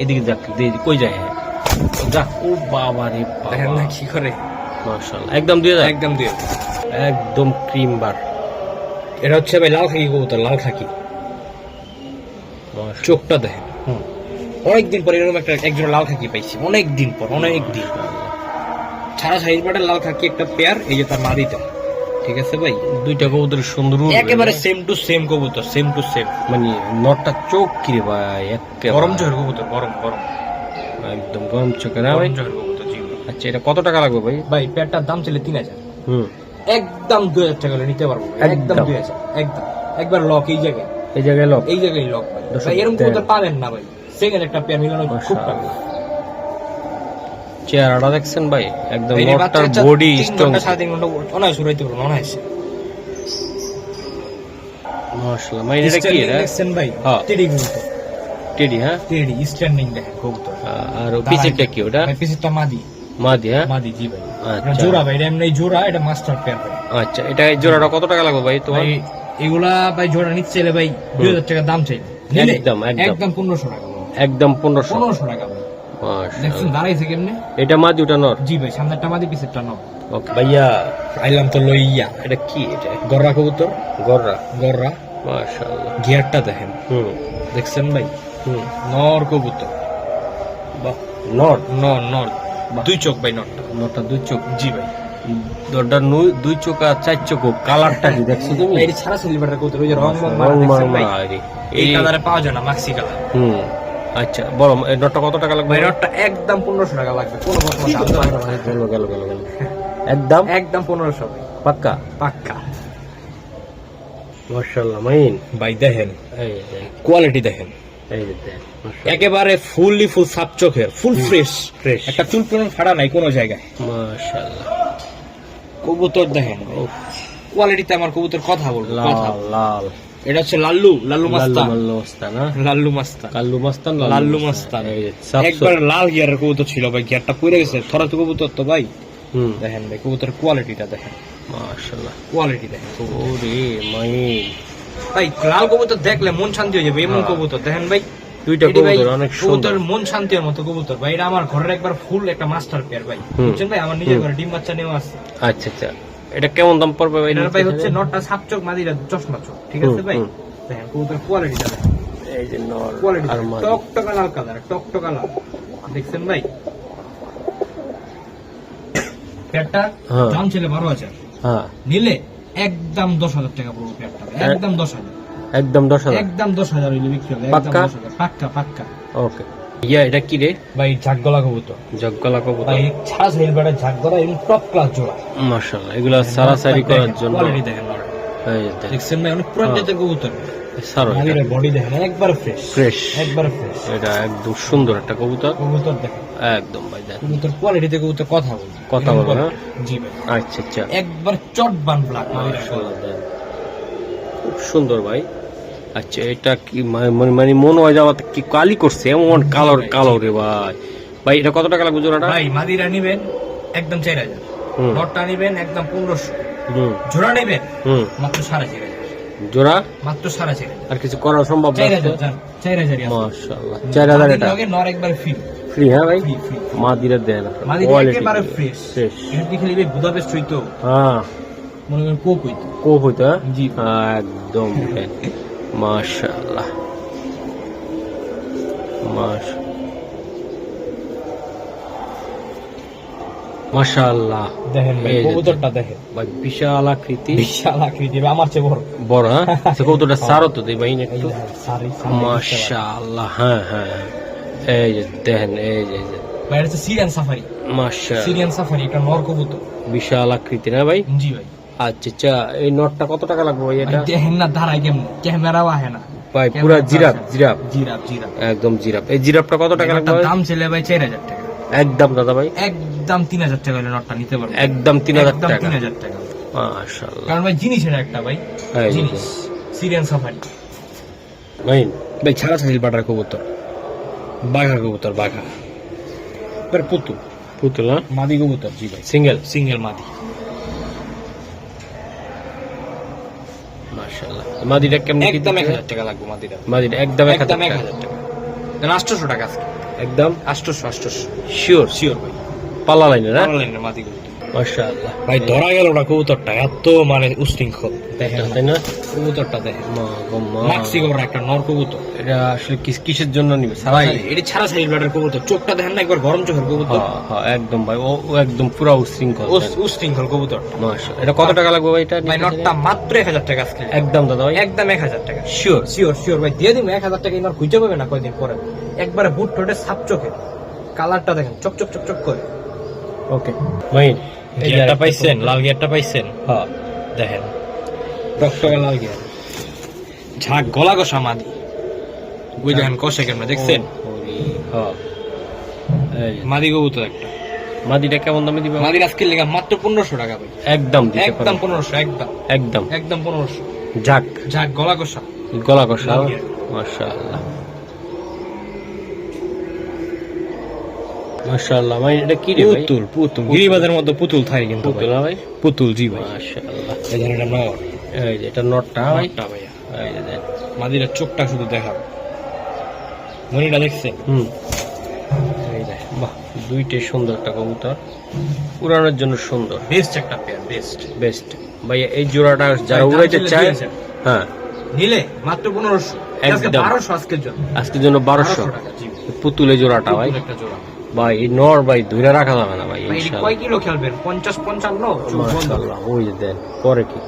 এদিকে যাক, কই যায়? হ্যাঁ যাক, ও বাবা রে দেখেন বাবা, না কি করে, মাশাআল্লাহ, একদম 2000। একদম 2000। একদম ক্রিম বার। এটা হচ্ছে ভাই লাল খাকি কবুতর, লাল খাকি। মাশাআল্লাহ। চোখটা দেখেন, হুম। অনেকদিন পর এরকম একটা একজোড়া লাল খাকি পাইছি, অনেকদিন পর, অনেকদিন। ছাড়া সাইজ বাটের লাল খাকি একটা পেয়ার, এই যে তার মাদিটা, ঠিক আছে ভাই? দুইটা কবুতর সুন্দর উড়বে। একেবারে সেম টু সেম কবুতর, সেম টু সেম। মানে নটটা চোখ কি রে ভাই, একেবারে গরম চোখের কবুতর, গরম গরম একদম গরম চোখে না ভাই? গরম চোখের কবুতর, জি ভাই। আচ্ছা, এটা কত টাকা লাগবে ভাই? ভাই পেয়ারটার দাম ছিল 3000, হুম, একদম 2000 টাকা হলে নিতে পারবো ভাই, একদম একদম। 2000, একদম। একবার লক এই জায়গায়, এই জায়গায় লোক। এই জায়গায় লক ভাই। দর্শক ভাই এরকম দেন। কবুতর পাবেন না ভাই, সেকেন্ড একটা পেয়ার মিলানো খুব টাকা। চেহারাটা দেখছেন ভাই, একদম এই নটটার বাচ্চা বডি 3 স্ট্রং। ঘন্টা 3.5 ঘন্টা অনায়াসে উড়াইতে পারবো, অনায়াসে। মাশাআল্লাহ, মানে এটা কি এটা? দেখছেন ভাই, হ্যাঁ। টেডি কবুতর, টেডি। হ্যাঁ, টেডি স্ট্যান্ডিং দেখেন কবুতর। আর পিসিটা কি ওটা? ভাই পিসিটা মাদি, মাদি। হ্যাঁ মাদি, জি ভাই। আচ্ছা। এটা জোড়া ভাই, এটা এমনি জোড়া, এটা মাস্টার পেয়ার ভাই। আচ্ছা, এটা জোড়াটা কত টাকা লাগবে ভাই তোমার? ভাই এগুলা ভাই জোড়া নিচ্ছে চাইলে ভাই 2000 টাকা দাম চাই, একদম, একদম। একদম 1500 টাকা। একদম 1500 1500 টাকা ভাই। দেখছেন মাশাআল্লাহ দাঁড়াইছে কেমনে? এটা মাদি ওটা নর জি ভাই, সামনেরটা মাদি পিছেরটা নর। ওকে ভাইয়া আইলাম তো লইয়া এটা কি এটা গররা কবুতর, গররা গররা মাশাআল্লাহ গিয়ারটা দেখেন, হুম দেখছেন ভাই? হুম নর কবুতর, বাহ নর নর নর, দুই চোখ ভাই নরটা। নরটা দুই চোখ জি ভাই, দরটা দুই চোখ আর চার চোখ কালারটা কি দেখছো তুমি এই ছাড়া সিলভারটা কবুতর, ওই যে রং মং মারা রং দেখছেন ভাই? মারা রে। এই কালারে পাওয়া যায় না, মাক্সি কালার। হুম আচ্ছা বলো এই নটটা কত টাকা লাগবে ভাই নটটা একদম 1500 টাকা লাগবে, কোনো রকম দাম দর হবে না। গেল গেল গেল গেল একদম একদম 1500 ভাই, পাক্কা পাক্কা। মাশাআল্লাহ মাইন ভাই দেখেন এই দেখ কোয়ালিটি দেখেন, এই দেখ মাশাআল্লাহ একেবারে ফুল সাপ চোখের, ফুল ফ্রেশ, ফ্রেশ একটা চুল কোনো ফাড়া নাই কোনো জায়গায়। মাশাআল্লাহ কবুতর দেখেন, উফ, কোয়ালিটিতে আমার কবুতর কথা বলবো, কথা। লাল লাল এটা হচ্ছে লাল্লু, লাল্লু মাস্তান, লাল্লু মাস্তান না লাল্লু মাস্তান, কাল্লু মাস্তান লাল্লু মাস্তান। এই যে সাপ একবার লাল গিয়ারের কবুতর ছিল ভাই, গিয়ারটা পড়ে গেছে, থরা তো কবুতর তো ভাই। হুম দেখেন ভাই কবুতর কোয়ালিটিটা দেখেন, মাশাআল্লাহ কোয়ালিটি দেখেন। ওরে মাইন ভাই লাল কবুতর দেখলে মন শান্তি হয়ে যাবে, এমন হ্যাঁ। কবুতর দেখেন ভাই। দুইটা এটি ভাই কবুতর অনেক সুন্দর কবুতর মন শান্তির মতো কবুতর ভাই, এটা আমার ঘরের একবার ফুল একটা মাস্টার পেয়ার ভাই, হুম। বুঝছেন ভাই? আমার নিজের হুম। ঘরে ডিম বাচ্চা নেওয়া আছে। আচ্ছা আচ্ছা এটা কেমন দাম পড়বে ভাই এটার ভাই হচ্ছে নটটা সাপ চোখ, মাদিরা চশমা চোখ, ঠিক আছে হুম, ভাই? হুম। দেখেন কবুতর কোয়ালিটিটা দেখেন, এই যে নর কোয়ালিটি আর মাদি টকটকা লাল কালার, টকটকা লাল, দেখছেন ভাই? পেয়ারটা হ্যাঁ। দাম ছিল 12,000, হ্যাঁ নিলে একদম 10,000 টাকা পড়বে পেয়ারটা, একদম 10,000, একদম 10,000 একদম 10,000 হইলে বিক্রি হবে, একদম পাক্কা? 10,000 পাক্কা পাক্কা। ওকে ইয়া এটা কি রে ভাই ঝাকগলা কবুতর জগগলা কবুতর ভাই, ছাড়া সাইলবাটা ঝাকগলা এবং টপ ক্লাস জোড়া, মাশাআল্লাহ এগুলা সারাসারি করার জন্য কোয়ালিটি দেখেন, এই যে দেখ, দেখছেন ভাই? অনেক পুরান জাতের কবুতর, সারো মাদির বডি দেখেন একবার ফ্রেশ, ফ্রেশ একবার ফ্রেশ। এটা একদম সুন্দর একটা কবুতর কবুতর দেখেন, একদম ভাই দেখ কবুতর কোয়ালিটিতে কবুতর কথা বলবে, কথা বলবে, হ্যাঁ? জি ভাই, আচ্ছা আচ্ছা একবার চট বান ব্ল্যাক মাদিরা। মাশাআল্লাহ দেখ। খুব সুন্দর ভাই আচ্ছা এটা কি মানে মনে হয় যাওয়া কি কালি করছে এমন কালার কালো রে ভাই ভাই এটা কত টাকা লাগবে জোড়াটা ভাই মাদিরা নিবেন একদম 4,000, হুম নটটা নিবেন একদম 1500, হুম জোড়া নিবেন হুম মাত্র 4,500, জোড়া মাত্র 4,500, আর কিছু করা সম্ভব না 4,000 জান, 4,000 মাশাআল্লাহ 4000 এটা নর একবার ফ্রি, ফ্রি হ্যাঁ ভাই ফ্রি ফ্রি। মাদিরা দেন মাদিরা একেবারে ফ্রেশ, ফ্রেশ এটা দেখে নিবে বুদাপেস্ট হইতো, হ্যাঁ মনে করেন কোক হইতো। কোপ হইতো হ্যাঁ? জি। একদম মাশাআল্লাহ মাশাআল্লাহ দেখেন ভাই এই যে কবুতরটা দেখেন, ভাই বিশাল আকৃতি বিশাল আকৃতি, আমার চেয়ে বড়। বড় হ্যাঁ আচ্ছা, কবুতরটা সারো তো দেই ভাই এই একটু দেখেন, সারি মাশাআল্লাহ হ্যাঁ হ্যাঁ হ্যাঁ। এই যে দেখেন এই যে ভাই এটা হচ্ছে সিরিয়ান সাফারি, মাশাআল্লাহ সিরিয়ান সাফারি, এটা নর কবুতর। বিশাল আকৃতি না ভাই জি ভাই, আচ্ছা আচ্ছা এই নটটা কত টাকা লাগবে ভাই ভাই এটা দেখেন না দাঁড়ায় কেমন, ক্যামেরাও আহে না ভাই পুরা জিরাফ জিরাফ জিরাফ জিরাফ। একদম জিরাফ এই জিরাফটা কত টাকা লাগবে নটটার ভাই? দাম ছিল ভাই 4,000 টাকা, একদম দাদা ভাই একদম 3,000 টাকা হলে নটটা নিতে পারবে, একদম 3,000 একদম টাকা 3,000 টাকা। মাশাআল্লাহ কারণ ভাই জিনিস এটা একটা ভাই, এই যে জিনিস সিরিয়ান সাফারি। ভাই ভাই ছাড়া ছাড়িল বাটার কবুতর, বাঘা কবুতর, বাঘা এবার পুতুল, পুতুল না মাদি কবুতর। জি ভাই, সিঙ্গেল সিঙ্গেল মাদি। মাশাআল্লাহ মাদিটা কেমন কি একদম দিতে 1,000 টাকা লাগবে মাদিটা, মাদিটা একদম 1000 একদম টাকা 1,000 টাকা, দেন 800 টাকা আজকে, একদম 800 শিওর শিওর ভাই, পাল্লা লাইনে না অনলাইনে মাদি কবুতর। মাশাআল্লাহ ভাই ধরা গেল না কবুতরটা, এত মানে উশৃঙ্খল দেখেন তাই না কবুতরটা দেখেন, মা গো মা মাক্সি কবরা একটা নর কবুতর। এটা আসলে কিসের জন্য নিবে ভাই সারাই এটি ছাড়া সাইল ব্লাডের কবুতর, চোখটা দেখেন না একবার গরম চোখের কবুতর, হ্যাঁ হ্যাঁ একদম ভাই ও একদম পুরা উশৃঙ্খল উশৃঙ্খল কবুতর। মাশাআল্লাহ এটা কত টাকা লাগবে ভাই এটা ভাই নটটা মাত্র 1,000 টাকা আজকে, একদম দাদা ভাই একদম 1,000 টাকা শিওর শিওর শিওর ভাই, দিয়ে দিব 1,000 টাকা, ইনার খুঁজে পাবে না কয়দিন পরে, একবারে বুট ঠোঁটে সাপ চোখে, কালারটা দেখেন চকচক চকচক করে। ওকে ভাই গিয়ারটা পাইছেন, লাল গিয়ারটা পাইছেন, হ্যাঁ দেখেন টকটকা লাল গিয়ার, ঝাঁক গলা কষা মাদি, বুঝ দেখেন কষে কেমন দেখছেন, হ্যাঁ এই যে, মাদি কবুতর একটা। মাদিটা কেমন দামে দিবে মাদির আজকে লেগে মাত্র 1,500 টাকা ভাই, একদম দিতে একদম পারবেন 1,500, একদম একদম একদম 1,500, যাক ঝাঁক গলা কষা। গলা কষা লাল গিয়ার। মাশাআল্লাহ মাশাআল্লাহ ভাই এটা কি রে ভাই পুতুল পুতুল গিরিবাদের মধ্যে পুতুল থাকে কিন্তু ভাই। পুতুল না ভাই পুতুল জি ভাই, মাশাআল্লাহ এই ধরেন এটা নর, এই যে এটা নটটা ভাই নটটা ভাইয়া, এই যে দেখ মাদিরা চোখটা শুধু দেখাবো, মনিটা দেখছে এই দেখ, বাহ, দুইটাই সুন্দর একটা কবুতর, উড়ানোর জন্য সুন্দর, বেস্ট একটা পেয়ার, বেস্ট। ভাই এই জোড়াটা যারা দাম উড়াইতে চলে চায়, 2000 হ্যাঁ নিলে মাত্র 1500, আজকে একদম। 1200 আজকের জন্য, আজকের জন্য 1200 টাকা। জি পুতুলে জোড়াটা ভাই, একটা জোড়া ভাই এই নর ভাই ধরে রাখা যাবে না ভাই, ভাই, এটি ইনশাআল্লাহ। কয় কিলো খেলবেন? 50-55 মাশাআল্লাহ, ওই যে দেন পরে কি।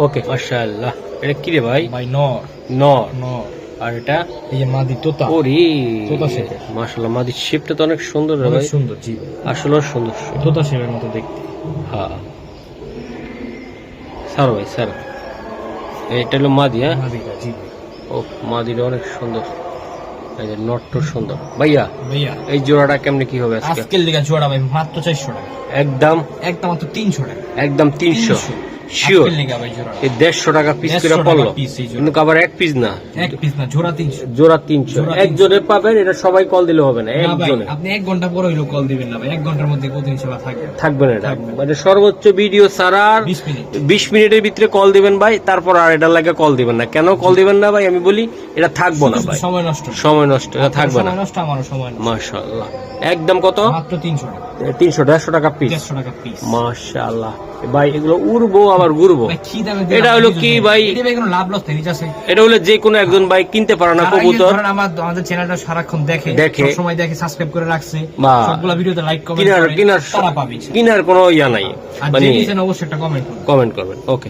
ওকে মাশাআল্লাহ, এটা কি রে ভাই? ভাই নর নর। নর, আর এটা এই যে মাদি তোতা, ওরে তোতা শেপের। মাশাআল্লাহ, মাদির শেপটা তো অনেক সুন্দর রে অনেক ভাই, সুন্দর। জি আসলে সুন্দর। তোতা শেপের মতো দেখতে। হ্যাঁ স্যার ভাই স্যার, এটা হলো মাদি। হ্যাঁ, মাদিটা, জি ও মাদিটা অনেক সুন্দর, এই যে নটটা সুন্দর। ভাইয়া ভাইয়া এই জোড়াটা কেমনে কি হবে আজকে? আজকের লিগা জোড়া ভাই মাত্র 400 টাকা, একদম একদম মাত্র 300 টাকা, একদম 300 শিওর। আজকের লিগা ভাই জোড়া এই 150 টাকা পিস 150 করে টাকা পড়লো, piece এই জোড়া। কিন্তু আবার এক পিস না, এক পিস না, জোড়া 300। জোড়া 300। জোড়া একজনে পাবেন, এটা সবাই কল দিলে হবে না, না ভাই, একজনে আপনি 1 ঘন্টা পরে হইলো কল দিবেন না ভাই, 1 ঘন্টার মধ্যে প্রতিদিন সেবা থাকবে। থাকবে না এটা, থাকবে। মানে সর্বোচ্চ ভিডিও ছাড়ার 20 মিনিট 20 মিনিটের ভিতরে কল দিবেন ভাই, তারপর আর এটা লাগে কল দিবেন না। কেন কল দিবেন না ভাই আমি বলি, এটা থাকবো না ভাই, সময় নষ্ট, সময় নষ্ট, এটা থাকবে না। সময় নষ্ট, আমারও সময় নষ্ট। মাশাআল্লাহ, একদম কত? মাত্র 300 টাকা, 150 টাকা পিস। 150 টাকা পিস। মাশাআল্লাহ ভাই, এগুলো উড়বো আবার ঘুরবো। ভাই কি দামে এটা হলো কি ভাই, এটা ভাই কোনো লাভ লস নেই, ঠিক আছে? এটা হলে যে কোনো একজন ভাই কিনতে পারে না যারা এই যে কবুতর, ধরেন আমাদের চ্যানেলটা সারাক্ষণ দেখে, দেখে। সব সময় দেখে, সাবস্ক্রাইব করে রাখছে, বা সবগুলা ভিডিওতে লাইক কমেন্ট কিনার করে, কিনার তারা পাবে। কিনার কোনো ইয়া নাই, আর মানে যে নিছেন অবশ্যই একটা কমেন্ট করুন। কমেন্ট করবেন। ওকে।